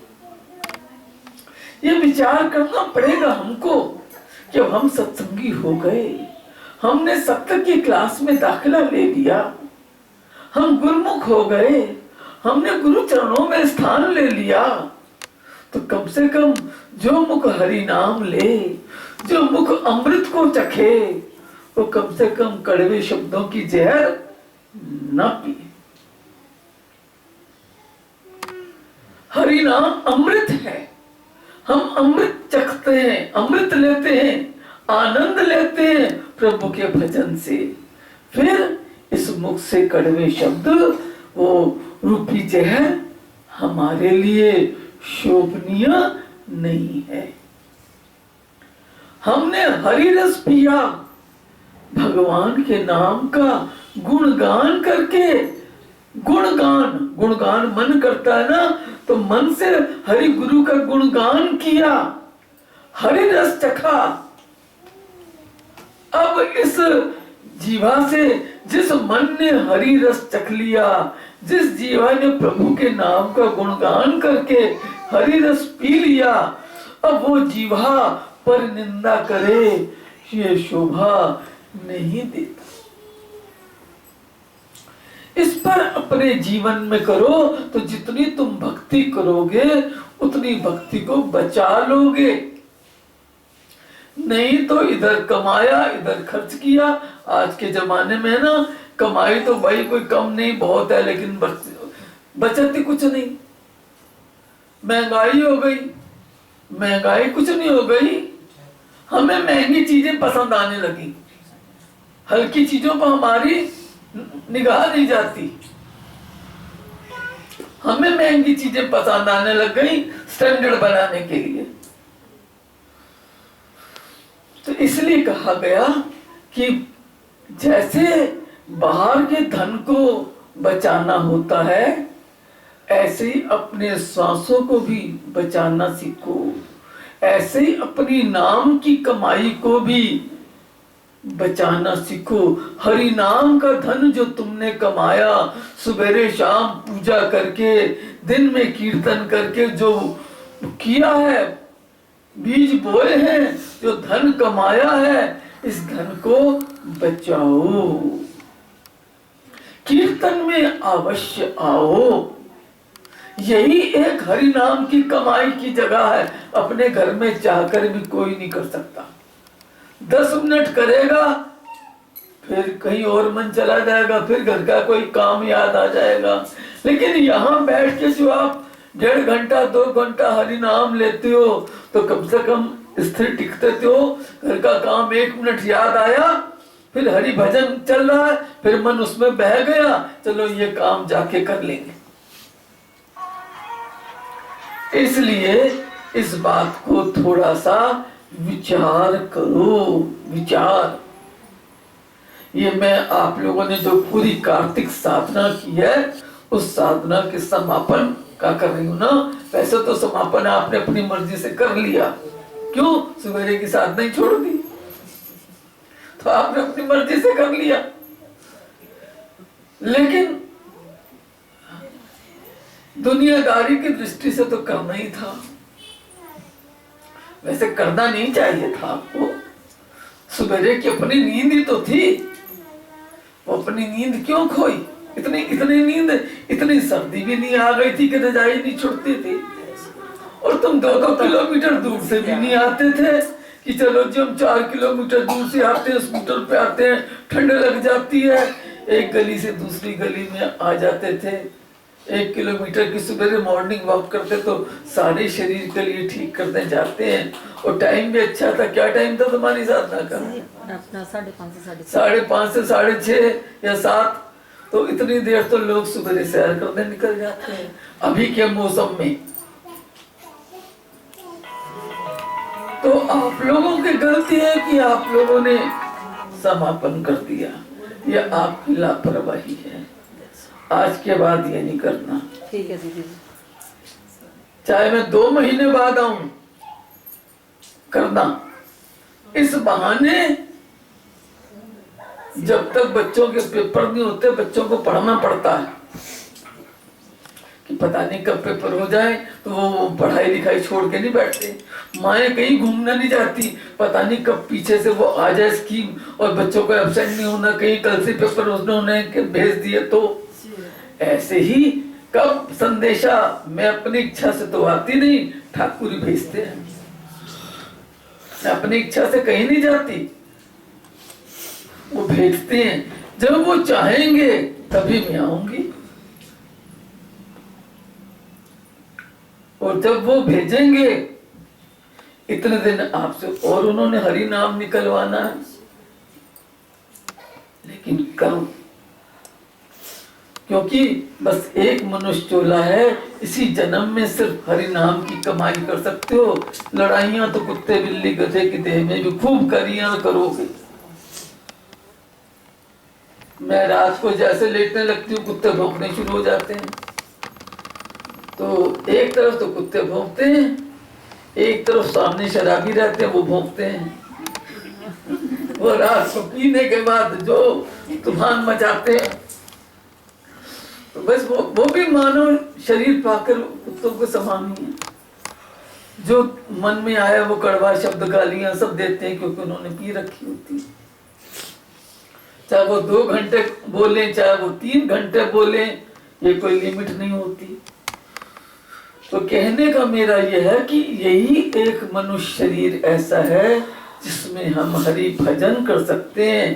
ये विचार करना पड़ेगा हमको कि हम सत्संगी हो गए, हमने सत्य की क्लास में दाखिला ले लिया, हम गुरुमुख हो गए, हमने गुरु चरणों में स्थान ले लिया, तो कम से कम जो मुख हरि नाम ले, जो मुख अमृत को चखे, वो कम से कम कड़वे शब्दों की जहर ना पिए। हरि नाम अमृत है, हम अमृत चखते हैं, अमृत लेते हैं। आनंद लेते हैं प्रभु के भजन से, फिर इस मुख से कड़वे शब्द वो रूपी जहर हमारे लिए शोभनीय नहीं है। हमने हरि रस पिया, भगवान के नाम का गुणगान करके, गुणगान मन करता है ना, तो मन से हरि गुरु का गुणगान किया, हरि रस चखा। अब इस जीवा से जिस मन ने हरि रस चख लिया, जिस जीवा ने प्रभु के नाम का गुणगान करके हरि रस पी लिया, अब वो जीवा पर निंदा करे ये शोभा नहीं देता। इस पर अपने जीवन में करो तो जितनी तुम भक्ति करोगे उतनी भक्ति को बचा लोगे। नहीं तो इधर कमाया इधर खर्च किया। आज के जमाने में ना कमाई तो भाई कोई कम नहीं बहुत है, लेकिन बचत ही कुछ नहीं। महंगाई हो गई, महंगाई कुछ नहीं हो गई, हमें महंगी चीजें पसंद आने लगी, हल्की चीजों पर हमारी निगाह नहीं जाती, हमें महंगी चीजें पसंद आने लग गई स्टैंडर्ड बनाने के लिए। तो इसलिए कहा गया कि जैसे बाहर के धन को बचाना होता है, ऐसे ही अपने सांसों को भी बचाना सीखो, ऐसे ही अपनी नाम की कमाई को भी बचाना सीखो। हरि नाम का धन जो तुमने कमाया, सुबेरे शाम पूजा करके, दिन में कीर्तन करके जो किया है, बीज बोए हैं, जो धन कमाया है, इस धन को बचाओ। कीर्तन में अवश्य आओ। यही एक हरि नाम की कमाई की जगह है। अपने घर में चाहकर भी कोई नहीं कर सकता। 10 मिनट करेगा, फिर कहीं और मन चला जाएगा, फिर घर का कोई काम याद आ जाएगा। लेकिन यहाँ बैठ के जो आप 1.5 घंटा 2 घंटा हरि नाम लेते हो, तो कम से कम स्थिर टिकते हो। घर का काम 1 मिनट याद आया, फिर हरि भजन चल रहा है, फिर मन उसमें बह गया, चलो ये काम जाके कर लेंगे। इसलिए इस बात को थोड़ा सा विचार करो, विचार। ये मैं आप लोगों ने जो पूरी कार्तिक साधना की है, उस साधना के समापन का कर रही हूं ना। वैसे तो समापन आपने अपनी मर्जी से कर लिया, क्यों? सवेरे की साधना ही छोड़ दी, तो आपने अपनी मर्जी से कर लिया। लेकिन दुनियादारी की दृष्टि से तो करना ही था। वैसे करना नहीं चाहिए था आपको। सवेरे की अपनी नींद ही तो थी, वो अपनी नींद क्यों खोई? इतनी नींद, इतनी सर्दी भी नहीं आ गई थी कि रजाई नहीं छुड़ती थी, और तुम 2-2 किलोमीटर दूर से भी नहीं आते थे कि चलो जी हम 4 किलोमीटर दूर से आते हैं, स्कूटर पे आते हैं, ठंड लग जाती है, एक गली से दूसरी गली में आ जाते थे। 1 किलोमीटर की सुबह मॉर्निंग वॉक करते तो सारे शरीर के लिए ठीक करने जाते हैं, और टाइम भी अच्छा था। क्या टाइम था तुम्हारी साधना का? अपना 5:30 से 5:30 से 6:30 या 7। तो इतनी देर तो लोग सुबह सैर करने निकल जाते हैं अभी के मौसम में। तो आप लोगों की गलती है कि आप लोगों ने समापन कर दिया, ये आपकी लापरवाही है। आज के बाद ये नहीं करना। ठीक है दीदी। चाहे मैं 2 महीने बाद आऊं, करना। इस बहाने जब तक बच्चों के पेपर नहीं होते, बच्चों को पढ़ना पड़ता है कि पता नहीं कब पेपर हो जाए, तो वो पढ़ाई लिखाई छोड़ के नहीं बैठते। माएँ कहीं घूमना नहीं जाती, पता नहीं कब पीछे से वो आ जाए स्कीम और बच्चों को एब्सेंट नहीं होना, कहीं कल से पेपर उन्होंने भेज दिए। तो ऐसे ही कब संदेशा, मैं अपनी इच्छा से तो आती नहीं, ठाकुर ही भेजते हैं। मैं अपनी इच्छा से कहीं नहीं जाती, वो भेजते हैं। जब वो चाहेंगे तभी मैं आऊंगी, और जब वो भेजेंगे इतने दिन आपसे और उन्होंने हरि नाम निकलवाना है, लेकिन कम, क्योंकि बस एक मनुष्य चोला है, इसी जन्म में सिर्फ हरि नाम की कमाई कर सकते हो। लड़ाइयां तो कुत्ते बिल्ली गधे की देह में भी खूब करियां करोगे। मैं रात को जैसे लेटने लगती हूँ कुत्ते भौंकने शुरू हो जाते हैं। तो एक तरफ तो कुत्ते भौंकते हैं, एक तरफ सामने शराबी रहते हैं, वो भौंकते हैं। वो रात को पीने के बाद जो तूफान मचाते हैं, तो बस वो भी मानो शरीर पाकर कुत्तों को समान ही है। जो मन में आया वो कड़वा शब्द गालियां सब देते हैं, क्योंकि उन्होंने पी रखी होती है। चाहे वो 2 घंटे बोले, चाहे वो 3 घंटे बोले, ये कोई लिमिट नहीं होती। तो कहने का मेरा यह है कि यही एक मनुष्य शरीर ऐसा है जिसमें हम हरि भजन कर सकते हैं।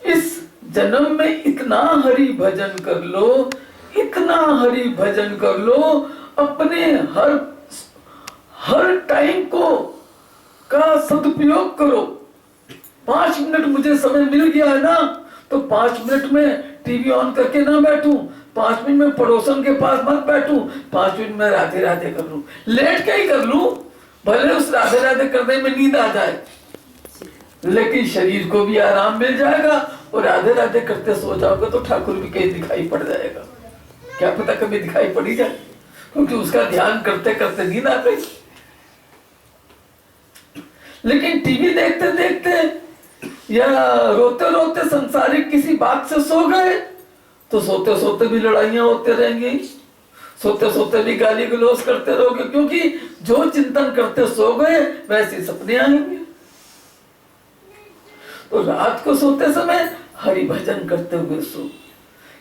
इस जन्म में इतना हरि भजन कर लो, इतना हरि भजन कर लो, अपने हर टाइम को का सदुपयोग करो। 5 मिनट मुझे समय मिल गया है ना, तो 5 मिनट में टीवी ऑन करके ना बैठूं, 5 मिनट में पड़ोसन के पास मत बैठूं, 5 मिनट में राधे राधे कर लूं, लेट के ही कर लूं, भले उस राधे राधे करने में नींद आ जाए, लेकिन शरीर को भी आराम मिल जाएगा। और राधे राधे करते सो जाओगे तो ठाकुर भी कहीं दिखाई पड़ जाएगा, क्या पता कभी दिखाई पड़ी जाए, क्योंकि उसका ध्यान करते करते नींद आ गई। लेकिन टीवी देखते देखते या रोते रोते संसारिक किसी बात से सो गए, तो सोते सोते भी लड़ाइयां होते रहेंगी, सोते सोते भी गाली गलौज करते रहोगे, क्योंकि जो चिंतन करते सो गए वैसे सपने आएंगे। तो रात को सोते समय हरि भजन करते हुए सो,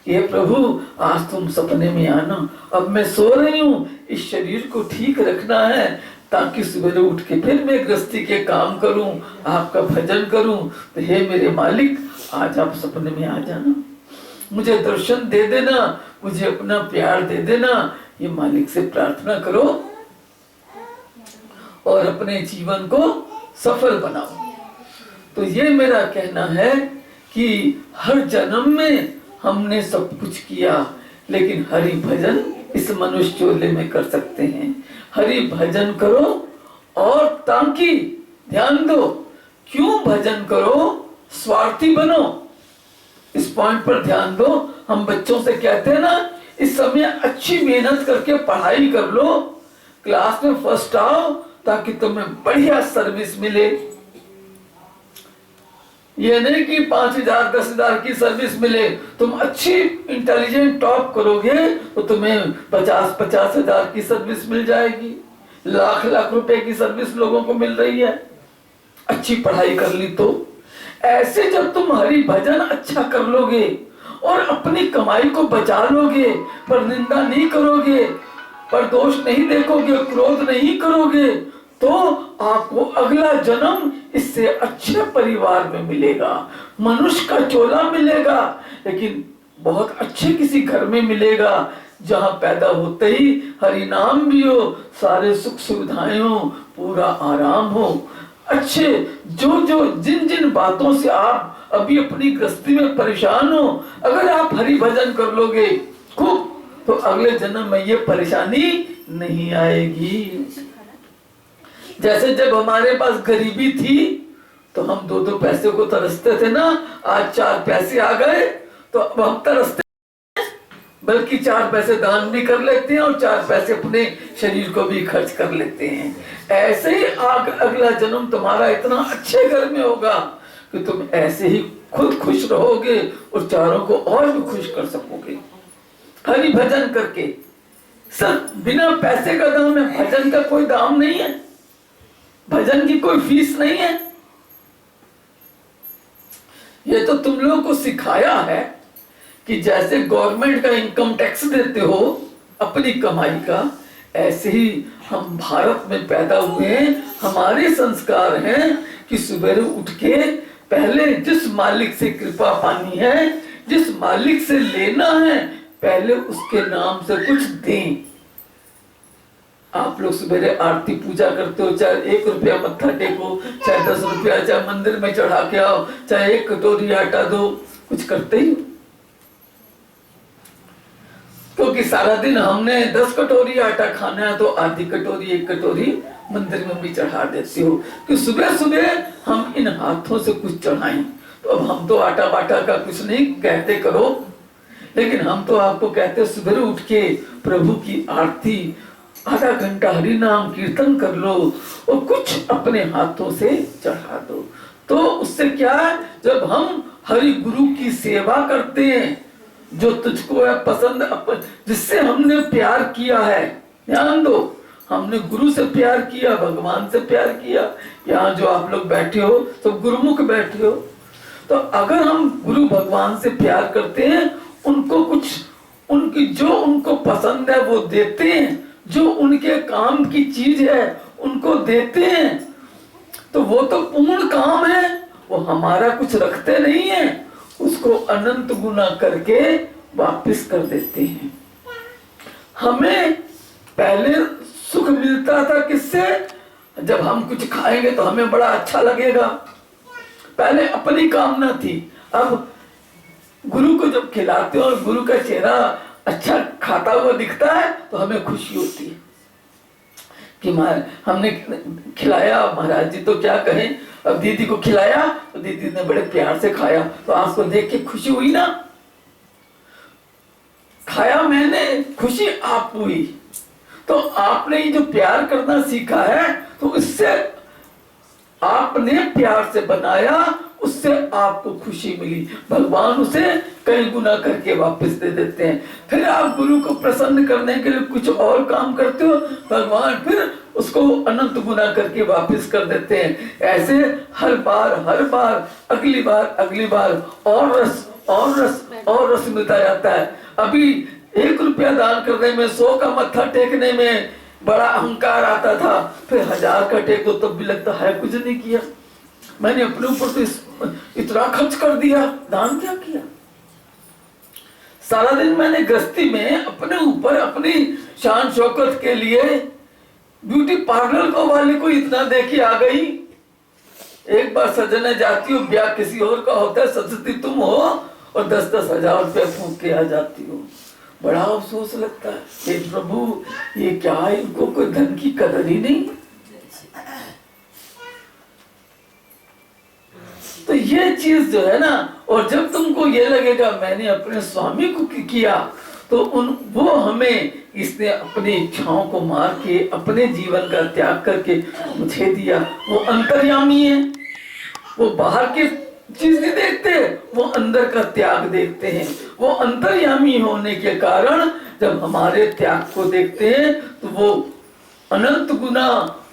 ये प्रभु आज तुम सपने में आना, अब मैं सो रही हूँ, इस शरीर को ठीक रखना है, ताकि सवेरे उठ के फिर मैं गृहस्थी के काम करूं, आपका भजन करूं। तो हे मेरे मालिक, आज आप सपने में आ जाना, मुझे दर्शन दे देना, मुझे अपना प्यार दे देना, ये मालिक से प्रार्थना करो और अपने जीवन को सफल बनाओ। तो ये मेरा कहना है कि हर जन्म में हमने सब कुछ किया, लेकिन हरि भजन इस मनुष्य चोले में कर सकते हैं। हरि भजन करो, और ताकि ध्यान दो, क्यों भजन करो, स्वार्थी बनो, इस पॉइंट पर ध्यान दो। हम बच्चों से कहते हैं ना, इस समय अच्छी मेहनत करके पढ़ाई कर लो, क्लास में फर्स्ट आओ, ताकि तुम्हें बढ़िया सर्विस मिले। ये नहीं कि 5,000 10,000 की सर्विस मिले, तुम अच्छी इंटेलिजेंट टॉप करोगे तो तुम्हें 50-50 हजार की सर्विस मिल जाएगी, लाख रुपए की सर्विस लोगों को मिल रही है, अच्छी पढ़ाई कर ली तो। ऐसे जब तुम हरि भजन अच्छा कर लोगे और अपनी कमाई को बचा लोगे, पर निंदा नहीं करोगे, पर दोष नहीं देखोगे, क्रोध नहीं करोगे, तो आपको अगला जन्म इससे अच्छे परिवार में मिलेगा, मनुष्य का चोला मिलेगा, लेकिन बहुत अच्छे किसी घर में मिलेगा, जहां पैदा होते ही हरि नाम भी हो, सारे सुख सुविधाएं हो, पूरा आराम हो। अच्छे जिन जिन बातों से आप अभी अपनी गृहस्थी में परेशान हो, अगर आप हरि भजन कर लोगे खूब, तो अगले जन्म में ये परेशानी नहीं आएगी। जैसे जब हमारे पास गरीबी थी तो हम 2-2 पैसे को तरसते थे ना, आज 4 पैसे आ गए तो अब हम तरसते, बल्कि 4 पैसे दान भी कर लेते हैं और 4 पैसे अपने शरीर को भी खर्च कर लेते हैं। ऐसे ही अगला जन्म तुम्हारा इतना अच्छे घर में होगा कि तुम ऐसे ही खुद खुश रहोगे और चारों को और भी खुश कर सकोगे हरि भजन करके। सिर्फ बिना पैसे का दाम है, भजन का कोई दाम नहीं है, भजन की कोई फीस नहीं है। ये तो तुम लोगों को सिखाया है कि जैसे गवर्नमेंट का इनकम टैक्स देते हो अपनी कमाई का, ऐसे ही हम भारत में पैदा हुए हैं, हमारे संस्कार हैं कि सुबह उठ के पहले जिस मालिक से कृपा पानी है, जिस मालिक से लेना है, पहले उसके नाम से कुछ दें। आप लोग सवेरे आरती पूजा करते हो, चाहे 1 रुपया मत्था टेको, चाहे 10 रुपया, चाहे मंदिर में चढ़ा के आओ, चाहे 1 कटोरी आटा दो, कुछ करते ही हो। क्योंकि सारा दिन हमने 10 कटोरी आटा खाना है तो आधी कटोरी 1 कटोरी मंदिर में भी चढ़ा देते हो कि सुबह सुबह हम इन हाथों से कुछ चढ़ाएं। तो अब हम तो आटा बाटा का कुछ नहीं कहते करो, लेकिन हम तो आपको कहते सुबह उठ के प्रभु की आरती, आधा घंटा हरि नाम कीर्तन कर लो और कुछ अपने हाथों से चढ़ा दो। तो उससे क्या है, जब हम हरि गुरु की सेवा करते हैं, जो तुझको है पसंद, जिससे हमने प्यार किया है, ध्यान दो, हमने गुरु से प्यार किया, भगवान से प्यार किया। यहाँ जो आप लोग बैठे हो तो गुरुमुख बैठे हो, तो अगर हम गुरु भगवान से प्यार करते हैं, उनको कुछ उनकी जो उनको पसंद है वो देते हैं, जो उनके काम की चीज है उनको देते हैं, तो वो तो पूर्ण काम है, वो हमारा कुछ रखते नहीं है, उसको अनंत गुना करके वापस कर देते हैं। हमें पहले सुख मिलता था किससे, जब हम कुछ खाएंगे तो हमें बड़ा अच्छा लगेगा, पहले अपनी कामना थी। अब गुरु को जब खिलाते हो और गुरु का चेहरा अच्छा खाता हुआ दिखता है तो हमें खुशी होती है कि हमने खिलाया, महाराज जी तो क्या कहें, अब दीदी को खिलाया तो दीदी ने बड़े प्यार से खाया, तो आपको देख के खुशी हुई ना, खाया मैंने, खुशी आप हुई। तो आपने ये जो प्यार करना सीखा है, तो इससे आपने प्यार से बनाया, उससे आपको खुशी मिली, भगवान उसे कई गुना करके वापस दे देते हैं। फिर आप गुरु को प्रसन्न करने के लिए कुछ और काम करते हो, भगवान फिर उसको अनंत गुना करके वापस कर देते हैं। ऐसे हर बार अगली बार और रस मिलता जाता है। अभी 1 रुपया दान करने में, 100 का मत्था टेकने में बड़ा अहंकार आता था, फिर 1000 का टेको तब भी लगता है कुछ नहीं किया, मैंने अपने ऊपर तो इतना खर्च कर दिया, दान क्या किया। सारा दिन मैंने गृहस्थी में अपने ऊपर अपनी शान शौकत के लिए ब्यूटी पार्लर को वाले को इतना देखी आ गई। एक बार सजने जाती हो, ब्याह किसी और का होता है, सजती तुम हो और 10-10 हजार रुपया फूंक के आ जाती हो, बड़ा अफसोस लगता है, हे प्रभु ये क्या है, इनको कोई धन की कदर ही नहीं। तो ये चीज जो है ना, और जब तुमको ये लगेगा मैंने अपने स्वामी को किया, तो वो हमें इसने अपनी इच्छाओं को मार के अपने जीवन का त्याग करके मुझे दिया। वो अंतर्यामी है, वो बाहर की चीज नहीं देखते, वो अंदर का त्याग देखते हैं। वो अंतर्यामी होने के कारण जब हमारे त्याग को देखते हैं तो वो अनंत गुना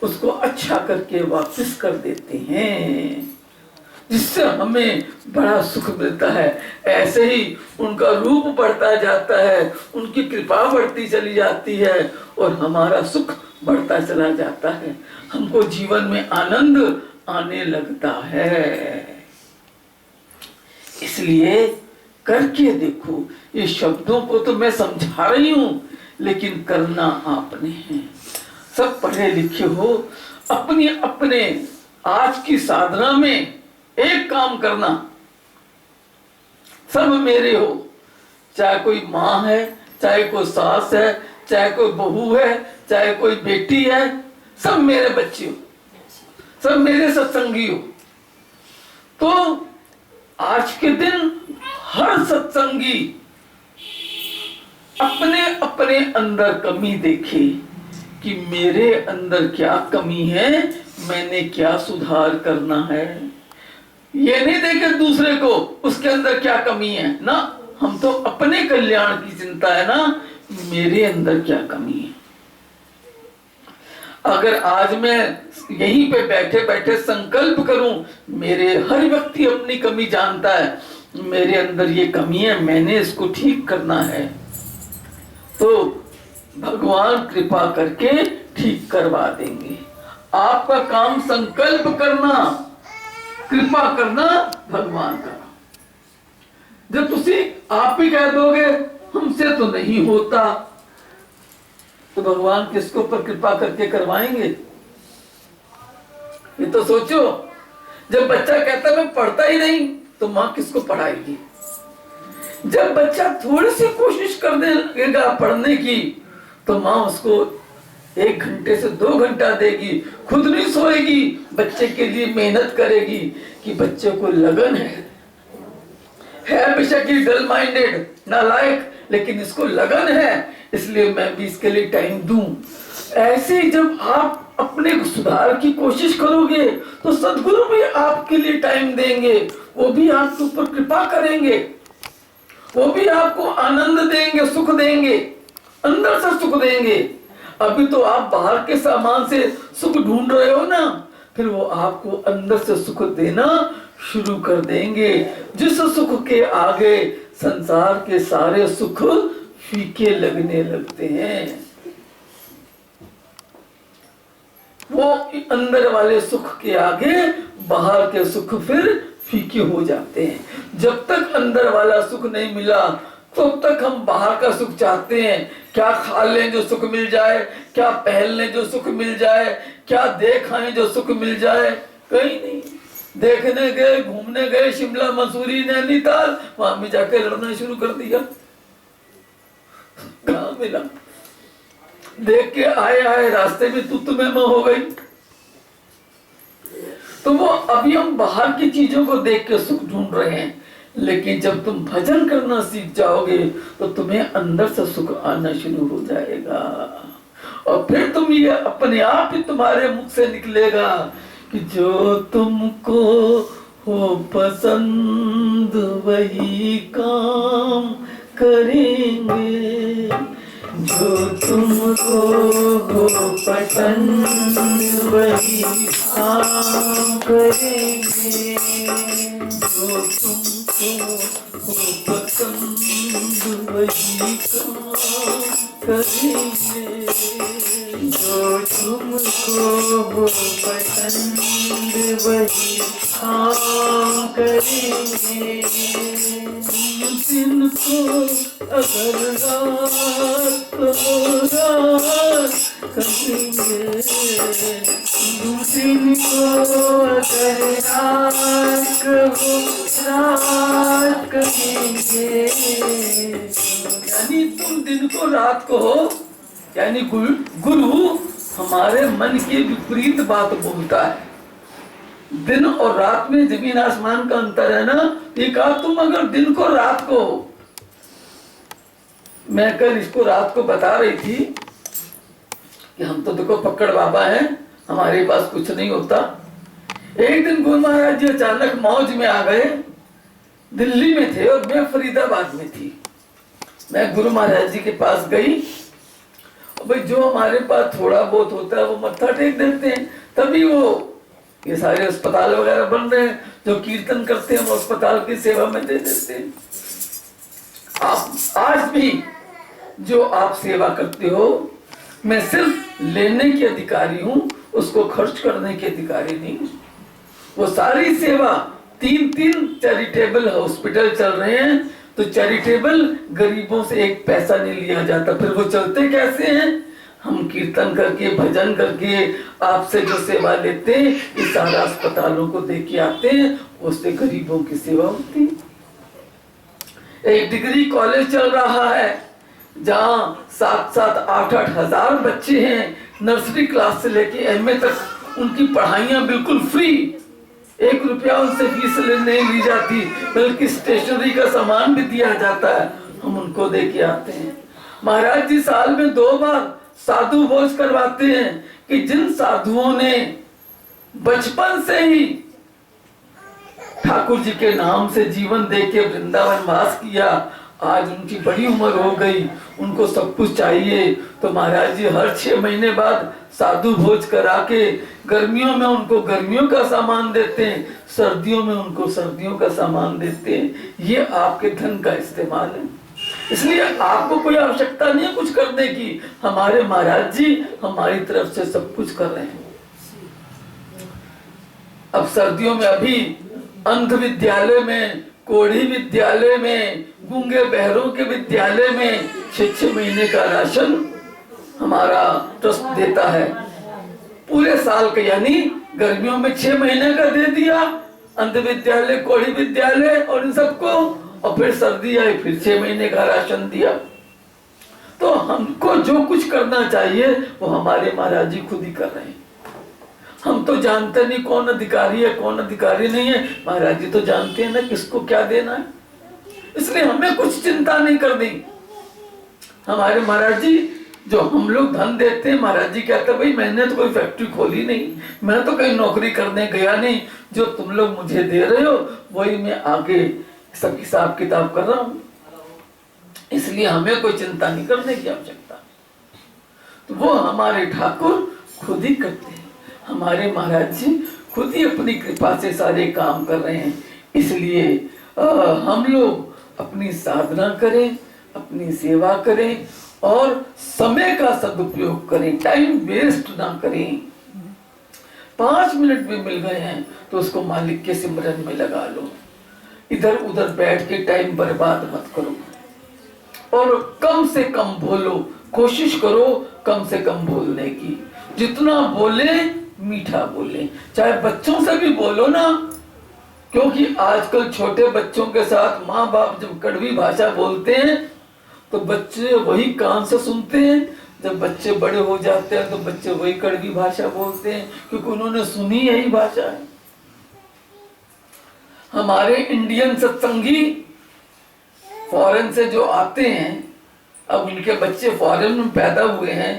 उसको अच्छा करके वापस कर देते हैं, जिससे हमें बड़ा सुख मिलता है। ऐसे ही उनका रूप बढ़ता जाता है, उनकी कृपा बढ़ती चली जाती है और हमारा सुख बढ़ता चला जाता है, हमको जीवन में आनंद आने लगता है। इसलिए करके देखो, ये शब्दों को तो मैं समझा रही हूँ, लेकिन करना आपने है। सब पढ़े लिखे हो, अपने अपने आज की साधना में एक काम करना, सब मेरे हो, चाहे कोई माँ है, चाहे कोई सास है, चाहे कोई बहू है, चाहे कोई बेटी है, सब मेरे बच्चे हो, सब मेरे सत्संगी हो। तो आज के दिन हर सत्संगी अपने अपने अंदर कमी देखे कि मेरे अंदर क्या कमी है, मैंने क्या सुधार करना है। ये नहीं देखे दूसरे को उसके अंदर क्या कमी है ना, हम तो अपने कल्याण की चिंता है ना, मेरे अंदर क्या कमी है। अगर आज मैं यहीं पे बैठे बैठे संकल्प करूं, मेरे हर व्यक्ति अपनी कमी जानता है, मेरे अंदर ये कमी है, मैंने इसको ठीक करना है, तो भगवान कृपा करके ठीक करवा देंगे। आपका काम संकल्प करना, कृपा करना भगवान का। जब तुसी आप ही कह दोगे हमसे तो नहीं होता, तो भगवान किसके ऊपर कृपा करके करवाएंगे? ये तो सोचो। जब बच्चा कहता है मैं पढ़ता ही नहीं, तो माँ किसको पढ़ाएगी? जब बच्चा थोड़ी सी कोशिश करने लगेगा पढ़ने की, तो माँ उसको 1 घंटे से 2 घंटा देगी, खुद नहीं सोएगी, बच्चे के लिए मेहनत करेगी कि बच्चे को लगन है बेशक ही डल माइंडेड, नालायक, लेकिन इसको लगन है, इसलिए मैं भी इसके लिए टाइम दूं। ऐसे जब आप अपने सुधार की कोशिश करोगे, तो सद्गुरु भी आपके लिए टाइम देंगे, वो भी आपके ऊपर कृपा करेंगे, वो भी आपको आनंद देंगे, सुख देंगे, अंदर से सुख देंगे। अभी तो आप बाहर के सामान से सुख ढूंढ रहे हो ना, फिर वो आपको अंदर से सुख देना शुरू कर देंगे, जिस सुख के आगे संसार के सारे सुख फीके लगने लगते हैं। वो अंदर वाले सुख के आगे बाहर के सुख फिर फीके हो जाते हैं। जब तक अंदर वाला सुख नहीं मिला, तब तक हम बाहर का सुख चाहते हैं। क्या खा लें जो सुख मिल जाए, क्या पहन लें जो सुख मिल जाए, क्या देख आए जो सुख मिल जाए, कहीं नहीं। देखने गए, घूमने गए, शिमला, मसूरी, नैनीताल, वहां भी जाके लड़ना शुरू कर दिया, कहाँ मिला। देख के आए रास्ते में तू में हो गई। तो वो अभी हम बाहर की चीजों को देख के सुख ढूंढ रहे हैं, लेकिन जब तुम भजन करना सीख जाओगे, तो तुम्हें अंदर से सुख आना शुरू हो जाएगा, और फिर तुम ये अपने आप ही तुम्हारे मुख से निकलेगा कि जो तुमको हो पसंद वही काम करेंगे, जो तुमको हो पसंद वही काम करेंगे, जो तुमको हो पसंद वही काम करेंगे, जो तुमको हो पसंद वही काम करेंगे। जिनको अगर रात को रात कहेंगे, जिनको अगर रात को रात कहेंगे, यानी तुम दिन को रात को हो, यानी गुरु हमारे मन की विपरीत बात बोलता है। दिन और रात में जमीन आसमान का अंतर है ना। ये कहा तुम अगर दिन को रात को, मैं कल इसको रात को बता रही थी कि हम तो देखो पकड़ बाबा हैं, हमारे पास कुछ नहीं होता। एक दिन गुरु महाराज जी अचानक मौज में आ गए, दिल्ली में थे और मैं फरीदाबाद में थी। मैं गुरु महाराज जी के पास गई, भाई जो हमारे पास थोड़ा बहुत होता है वो मत्था टेक देते हैं, तभी वो ये सारे अस्पताल वगैरह बन रहे हैं, जो कीर्तन करते हैं वो अस्पताल की सेवा में दे देते हैं। आप आज भी जो आप सेवा करते हो, मैं सिर्फ लेने के अधिकारी हूं, उसको खर्च करने के अधिकारी नहीं। वो सारी सेवा 3 चैरिटेबल हॉस्पिटल चल रहे हैं, तो चैरिटेबल गरीबों से 1 पैसा नहीं लिया जाता। फिर वो चलते कैसे हैं? हम कीर्तन करके, भजन करके, आपसे जो सेवा लेते हैं, इस सारा अस्पतालों को दे के आते हैं, उससे गरीबों की सेवा होती है। एक डिग्री कॉलेज चल रहा है, जहाँ 7-7, 8-8 हजार बच्चे हैं, नर्सरी क्लास से लेके एमए तक उनकी पढ़ाइयाँ बिल्कुल फ्री, 1 रुपया उनसे फीस नहीं ली जाती, बल्कि स्टेशनरी का सामान भी दिया जाता है, हम उनको दे के आते हैं। महाराज जी साल में 2 बार साधु भोज करवाते हैं, कि जिन साधुओं ने बचपन से ही ठाकुर जी के नाम से जीवन देके वृंदावन वास किया, आज उनकी बड़ी उम्र हो गई, उनको सब कुछ चाहिए, तो महाराज जी हर 6 महीने बाद साधु भोज करा के गर्मियों में उनको गर्मियों का सामान देते हैं, सर्दियों में उनको सर्दियों का सामान देते हैं। ये आपके धन का इस्तेमाल है, इसलिए आपको कोई आवश्यकता नहीं है कुछ करने की। हमारे महाराज जी हमारी तरफ से सब कुछ कर रहे हैं। अब सर्दियों में अभी अंध विद्यालय में, कोढ़ी विद्यालय में, गूंगे बहरों के विद्यालय में 6-6 महीने का राशन हमारा ट्रस्ट देता है। पूरे साल का, यानी गर्मियों में 6 महीने का दे दिया, अंध विद्यालय, कोड़ी विद्यालय और इन सबको, और फिर सर्दी आई फिर 6 महीने का राशन दिया। तो हमको जो कुछ करना चाहिए वो हमारे महाराज जी खुद ही कर रहे हैं। हम तो जानते नहीं कौन अधिकारी है कौन अधिकारी नहीं है, महाराज जी तो जानते हैं ना किसको क्या देना है, इसलिए हमें कुछ चिंता नहीं करनी। हमारे महाराज जी जो हम लोग धन देते हैं, महाराज जी कहते हैं भाई मैंने तो कोई फैक्ट्री खोली नहीं, मैं तो कहीं नौकरी करने गया नहीं, जो तुम लोग मुझे दे रहे हो वही मैं आगे सब हिसाब किताब कर रहा हूँ, इसलिए हमें कोई चिंता नहीं करने की आवश्यकता। तो वो हमारे ठाकुर खुद ही करते हैं, हमारे महाराज जी खुद ही अपनी कृपा से सारे काम कर रहे हैं। इसलिए हम लोग अपनी साधना करें, अपनी सेवा करें और समय का सदुपयोग करें, टाइम वेस्ट ना करें। 5 मिनट भी मिल गए हैं तो उसको मालिक के सिमरन में लगा लो, इधर उधर बैठ के टाइम बर्बाद मत करो, और कम से कम बोलो, कोशिश करो कम से कम बोलने की, जितना बोले मीठा बोले, चाहे बच्चों से भी बोलो ना, क्योंकि आजकल छोटे बच्चों के साथ माँ बाप जब कड़वी भाषा बोलते हैं तो बच्चे वही कान से सुनते हैं, जब बच्चे बड़े हो जाते हैं तो बच्चे वही कड़वी भाषा बोलते हैं, क्योंकि उन्होंने सुनी यही भाषा है। हमारे इंडियन सत्संगी फॉरेन से जो आते हैं, अब उनके बच्चे फॉरेन में पैदा हुए हैं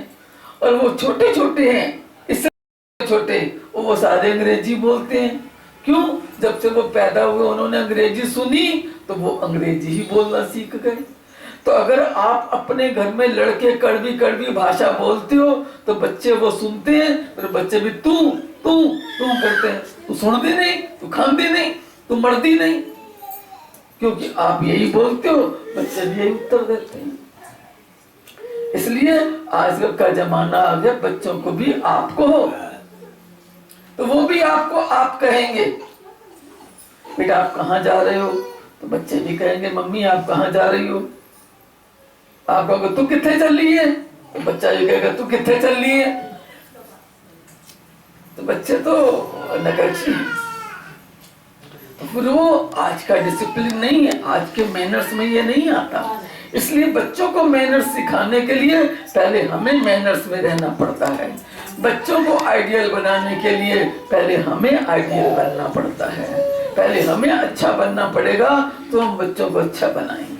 और वो छोटे छोटे हैं, इससे छोटे, वो सारे अंग्रेजी बोलते हैं। क्यों? जब से वो पैदा हुए उन्होंने अंग्रेजी सुनी तो वो अंग्रेजी ही बोलना सीख गए। तो अगर आप अपने घर में लड़के कड़वी कड़वी भाषा बोलते हो तो बच्चे वो सुनते हैं, फिर बच्चे भी तू तू तू करते हैं, तू सुनती नहीं, तू खाती नहीं, तू मरती नहीं, क्योंकि आप यही बोलते हो, बच्चे भी यही उत्तर देते हैं। इसलिए आजकल का जमाना आ गया, बच्चों को भी आपको हो तो वो भी आपको आप कहेंगे, बेटा आप कहाँ जा रहे हो, तो बच्चे भी कहेंगे मम्मी आप कहाँ जा रही हो। आप कहोगे तू किथे चल रही है, तो बच्चा ये कहेगा तू किथे चल रही है। तो बच्चे तो नकलची, तो फिर वो आज का डिसिप्लिन नहीं है, आज के मैनर्स में ये नहीं आता। इसलिए बच्चों को मैनर्स सिखाने के लिए पहले हमें मैनर्स में रहना पड़ता है। बच्चों को आइडियल बनाने के लिए पहले हमें आइडियल बनना पड़ता है, पहले हमें अच्छा बनना पड़ेगा तो हम बच्चों को अच्छा बनाएंगे।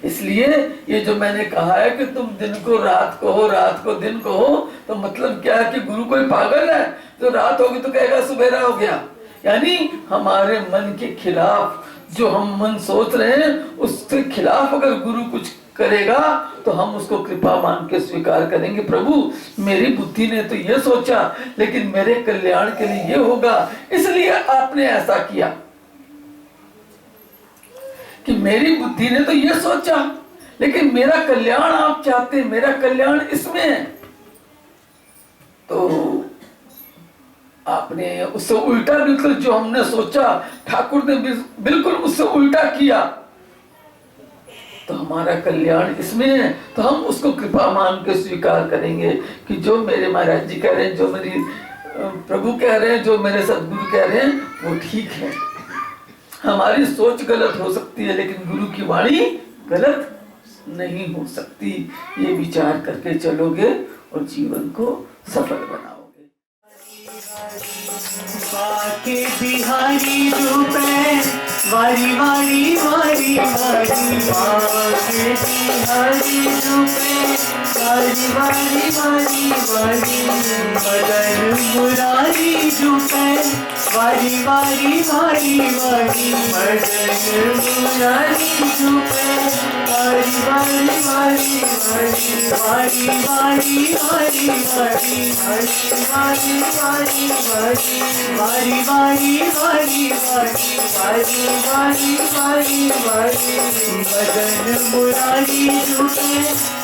इसलिए ये जो मैंने कहा है कि तुम दिन को रात को हो, रात को दिन को हो, तो मतलब क्या है कि गुरु कोई पागल है जो रात होगी तो कहेगा सुबेरा हो गया। यानी हमारे मन के खिलाफ जो हम मन सोच रहे हैं उसके खिलाफ अगर गुरु कुछ करेगा तो हम उसको कृपा मान के स्वीकार करेंगे। प्रभु मेरी बुद्धि ने तो ये सोचा लेकिन मेरे कल्याण के लिए ये होगा, इसलिए आपने ऐसा किया कि मेरी बुद्धि ने तो ये सोचा लेकिन मेरा कल्याण आप चाहते, मेरा कल्याण इसमें है। तो आपने उससे उल्टा बिल्कुल जो हमने सोचा ठाकुर ने बिल्कुल उससे उल्टा किया, तो हमारा कल्याण इसमें है। तो हम उसको कृपा मान के स्वीकार करेंगे कि जो मेरे महाराज जी कह रहे हैं, जो मेरी प्रभु कह रहे हैं, जो मेरे सदगुरु कह रहे हैं वो ठीक है। हमारी सोच गलत हो सकती है लेकिन गुरु की वाणी गलत नहीं हो सकती। ये विचार करके चलोगे और जीवन को सफल बनाओगे। बाके बिहारी रूपे वारी वारी वारी वारी, बाके बिहारी रूपे वारी वारी वारी वारी, मदन मुरारी रूपे वारी वारी वारी वारी, मदन मुरारी रूपे वारी वारी वारी वारी, वारी वारी वारी वारी, वारी वारी वारी, वारी वारी वारी वारी, वारी वारी वारी वारी, मदन मुरारी रूपे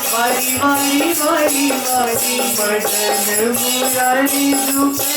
वारी वारी वारी वारी, मदन मुरारी रूपे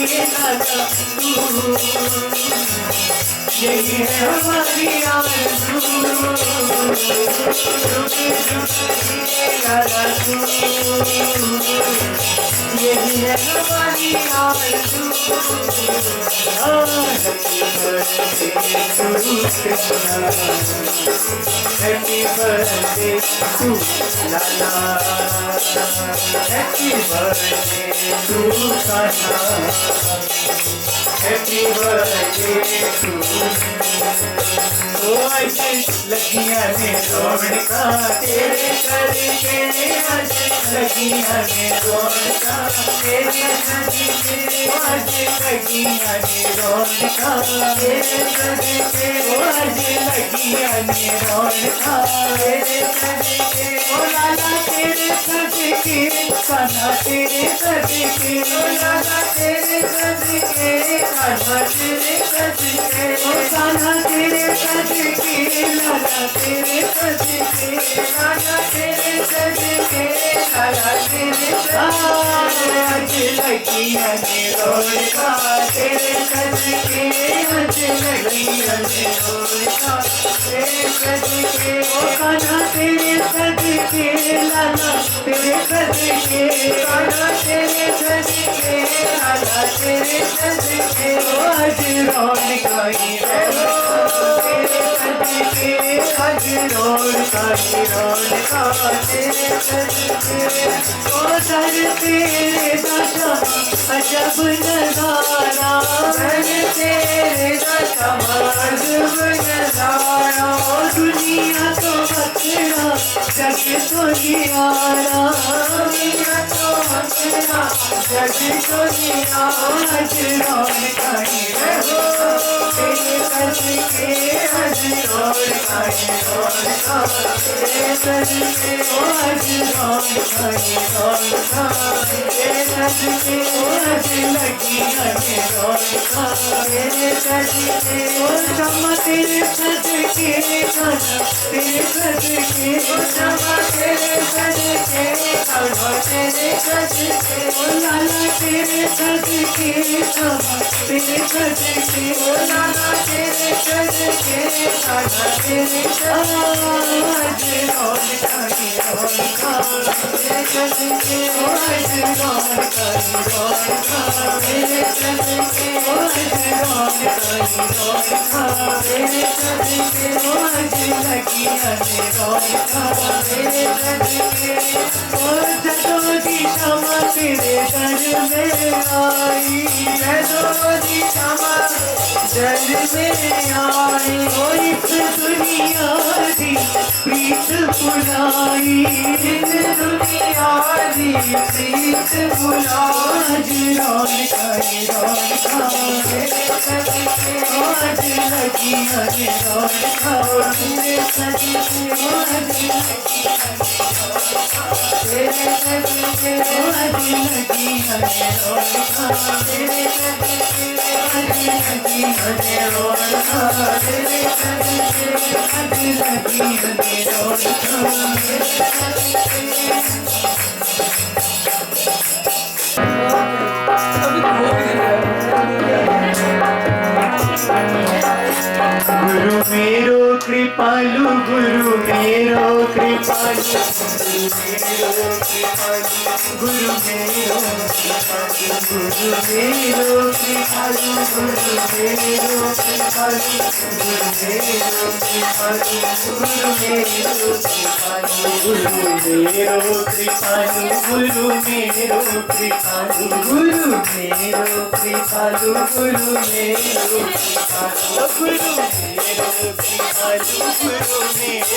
लाला तू, यही है हमारी आरज़ू, रुक जिए लाला तू, यही है हमारी आरज़ू। Happy birthday to Lala, happy birthday to Kana, happy birthday to आज लगियां ने रौनका तेरे करके, आज लगियां ने रौनका तेरे करके, आज लगियां ने रौनका तेरे करके, आज लगियां ने रौनका तेरे करके, ओ लाला तेरे करके, कान्हा तेरे करके, ओ लाला तेरे करके, कान्हा तेरे करके, ओ कान्हा तेरे करके, लाला तेरे करके, लाला तेरे करके, लाला तेरे करके, आज लगियां ने रौनका तेरे करके, आज लगियां ने रौनका तेरे करके, ओ कान्हा तेरे करके, लाला तेरे करके, कान्हा तेरे करके, लाला तेरे करके, ओ आज रौनका ही रौनका तेरे करके, आज रौनका ही रौनका तेरे करके, ओ दर तेरे दशा अजब नज़ारा, दर तेरे दशा अजब नज़ारा, ओ दुनिया तो बचड़ा जग तो नियारा, दुनिया तो बचड़ा जग तो नियारा, आज रौनका ही रहो तेरे करके, आज रौनका ही रौनका तेरे करके, ओ आज रौनका ही रौनका तेरे करके, ओ आज लगियां ने रौनका तेरे करके, ओ शम्मा तेरे करके, कान्हा तेरे करके, ओ शम्मा तेरे करके, कान्हा तेरे करके, ओ लाला तेरे करके, शम्मा तेरे करके, ओ लाला तेरे करके, कान्हा तेरे करके, आज रौनका ही रौनका तेरे करके, ओ आज रौनका ही रौनका तेरे करके, ओ आज रौनका ही रौनका तेरे करके, ओ आज लगियां ने रौनका तेरे करके, ओ जदों दी क्षमा तेरे दर में आई, जदों दी क्षमा दर में आई, ओ इस दुनिया दी प्रीत बुलाई, इस दुनिया दी प्रीत बुलाई, आज रौनका ही रौनका तेरे करके, ओ आज लगियां ने रौनका तेरे करके, ओ आज लगियां ने रौनका तेरे करके, ओ आज लगियां ने रौनका तेरे करके, आज लगियां ने रौनका तेरे करके, आज लगियां ने रौनका तेरे गुरु मेरो कृपालु, गुरु मेरो कृपालु, गुरु मेरो कृपालु, गुरु मेरो कृपालु, गुरु मेरो कृपालु, गुरु मेरो कृपालु, गुरु मेरो कृपालु, गुरु मेरो कृपालु, गुरु मेरो कृपालु, गुरु मेरो कृपालु, गुरु मेरो कृपालु, गुरु मेरो कृपालु, गुरु मेरो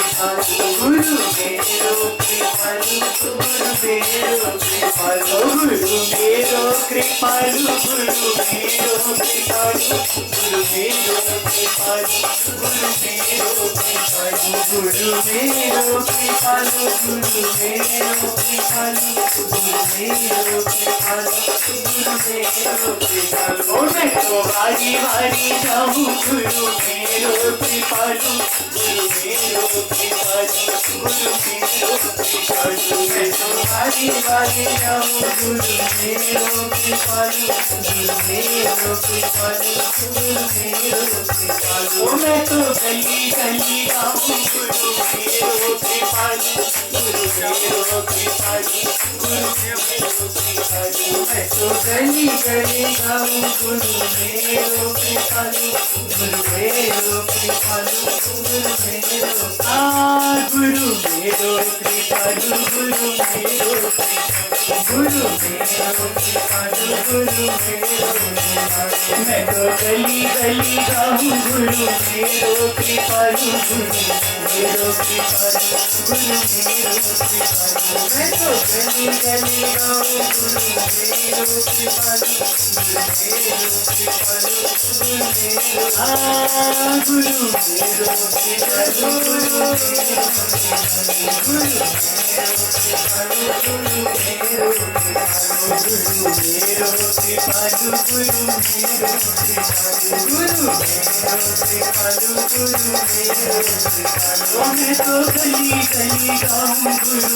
कृपालु, गुरु मेरो कृपालु, गुरु मेरो कृपालु, गुरु मेरो कृपालु, गुरु मेरो कृपालु, गुरु मेरो कृपालु, गुरु मेरो कृपालु, गुरु मेरो कृपालु गुरु मेरो कृपालु गुरु मेरो कृपालु गुरु मेरो कृपालु ओ मैं तो बारी बारी जाऊं गुरु मेरो कृपालु गुरु मेरो कृपालु गुरु मेरो कृपालु मैं तो बारी बारी जाऊं गुरु मेरो कृपालु गुरु मेरो कृपालु गुरु मेरो कृपालु ओ मैं तो गली गली गाऊं गुरु मेरो कृपालु गुरु मेरो कृपालु गुरु मेरो कृपालु मैं तो गली गली गाऊं गुरु मेरो कृपालु गुरु मेरो कृपालु गुरु मेरो गुरु मेरो कृपालु गुरु मेरो गुरु मेरो कृपालु गुरु मेरो मैं तो गली गली गाऊं गुरु मेरो कृपालु गुरु मेरो कृपालु गुरु मेरो कृपालु मैं तो गली गली गाऊं गुरु मेरो कृपालु गुरु मेरो कृपालु गुरु मेरो गुरु मेरो कृपालु गुरु मेरो गुरु मेरो कृपालु गुरु मेरो कृपालु गुरु मेरो कृपालु गुरु मेरो कृपालु गुरु मेरो कृपालु गुरु मेरो कृपालु मैं तो गली गली गाऊं गुरु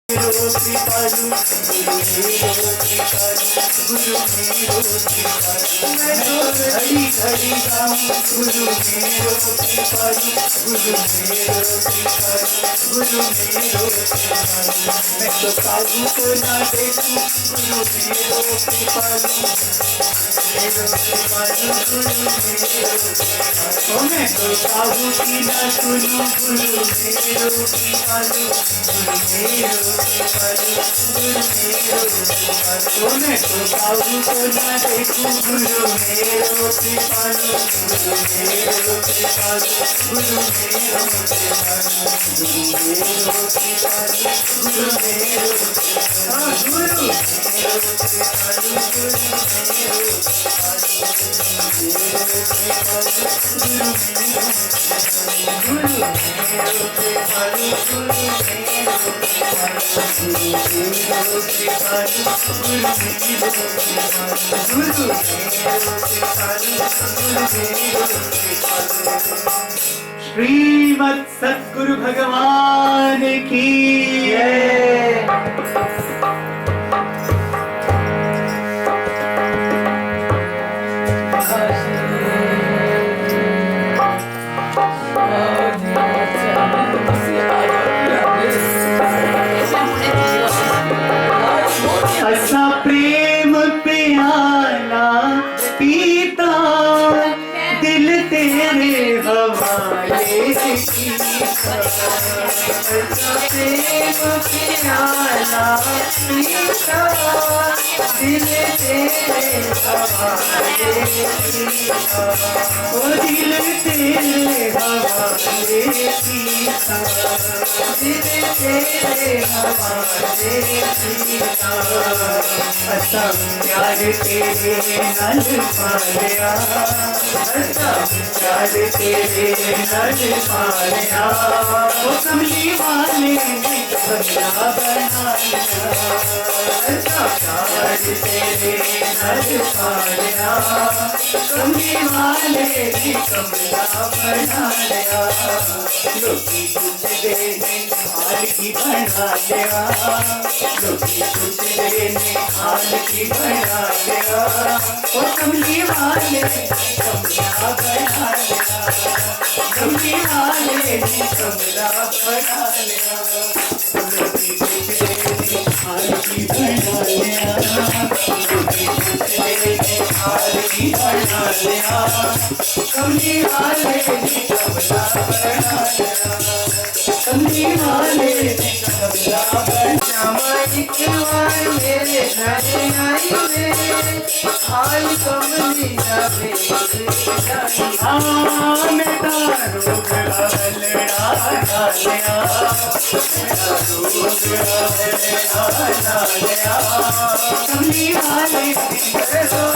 मेरो कृपालु गुरु मेरो कृपालु गुरु मेरो कृपालु मैं तो घड़ी घड़ी गाऊं गुरु मेरो कृपालु गुरु मेरो कृपालु गुरु मेरो कृपालु मैं तो साधु को ना देखूं गुरु मेरो कृपालु मेरो कृपालु गुरु मेरो कृपालु मैं तो साधु की ना सुनूं गुरु मेरो कृपालु गुरु मेरो कृपालु गुरु मेरो कृपालु मैं तो साधु को ना देखूं गुरु मेरो कृपालु गुरु मेरो कृपालु गुरु मेरो कृपालु गुरु मेरो कृपालु गुरु मेरो गुरु मेरो कृपालु गुरु मेरो कृपालु मेरो कृपालु गुरु मेरो गुरु मेरो कृपालु गुरु मेरो श्रीमद् सद्गुरु भगवान की जय। ऐसा प्रेम प्याला पीता दिल तेरे हवाले ऐसा प्रेम प्याला पीता दिल तेरे हवाले ओ दिल तेरे हवाले पीता दिल तेरे हवाले पीता ऐसा प्यार तेरे नल पाया ऐसा प्यार तेरे नल पाया वो कमली वाले ने कमला बना लिया ऐसा प्यार तेरे नल पाया कमली वाले ने कमला बना लिया लोकी कुछ देने हाल की बना लिया लोकी कुछ देने हाल की बना लिया ओ कमली वाले कमला बना लिया कमली वाले ने कमला बना लिया लोकी कुछ देने हाल की बना लिया लोकी कुछ देने हाल की बना लिया कमली वाले ने कमला बना लिया कमली वाले ने कमला बना एक बार मेरे घर आई वे आई कमली जावे जानी हाँ मेरा रोग हलड़ा डालिया, मेरा रोग हलड़ा डालिया, कमली वाले मेरा रोग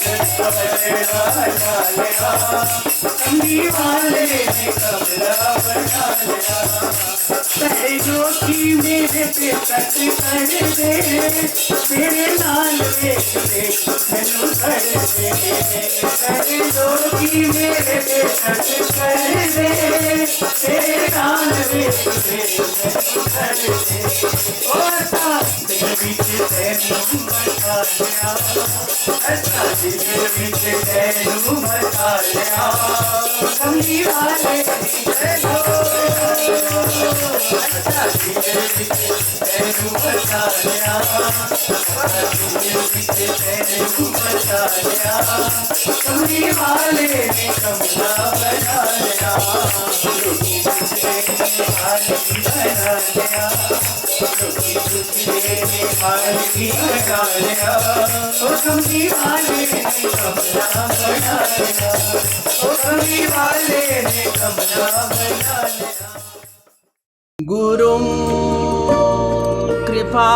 हलड़ा डालिया, कमली वाले ने कमला बना लिया। जो की मेरे पे तक कर दे, तेरे नाल वेख ले मैनू कर दे। जो की मेरे पे तक कर दे, तेरे नाल वेख ले मैनू कर दे। ओ ऐसा दिल विच तैनू बता लिया, ऐसा दिल विच तैनू बता लिया, कमली वाले तैनू अच्छा दिल विच तैनू बता लिया, दिल विच तैनू बता लिया, कमली वाले ने कमला बना लिया। रोटी दूसरे हाली बना लिया, रोटी दूसरे हाली बना लिया, ओ कमली वाले ने कमला बना लिया, ओ कमली वाले ने कमला बना लिया। गुरुं कृपा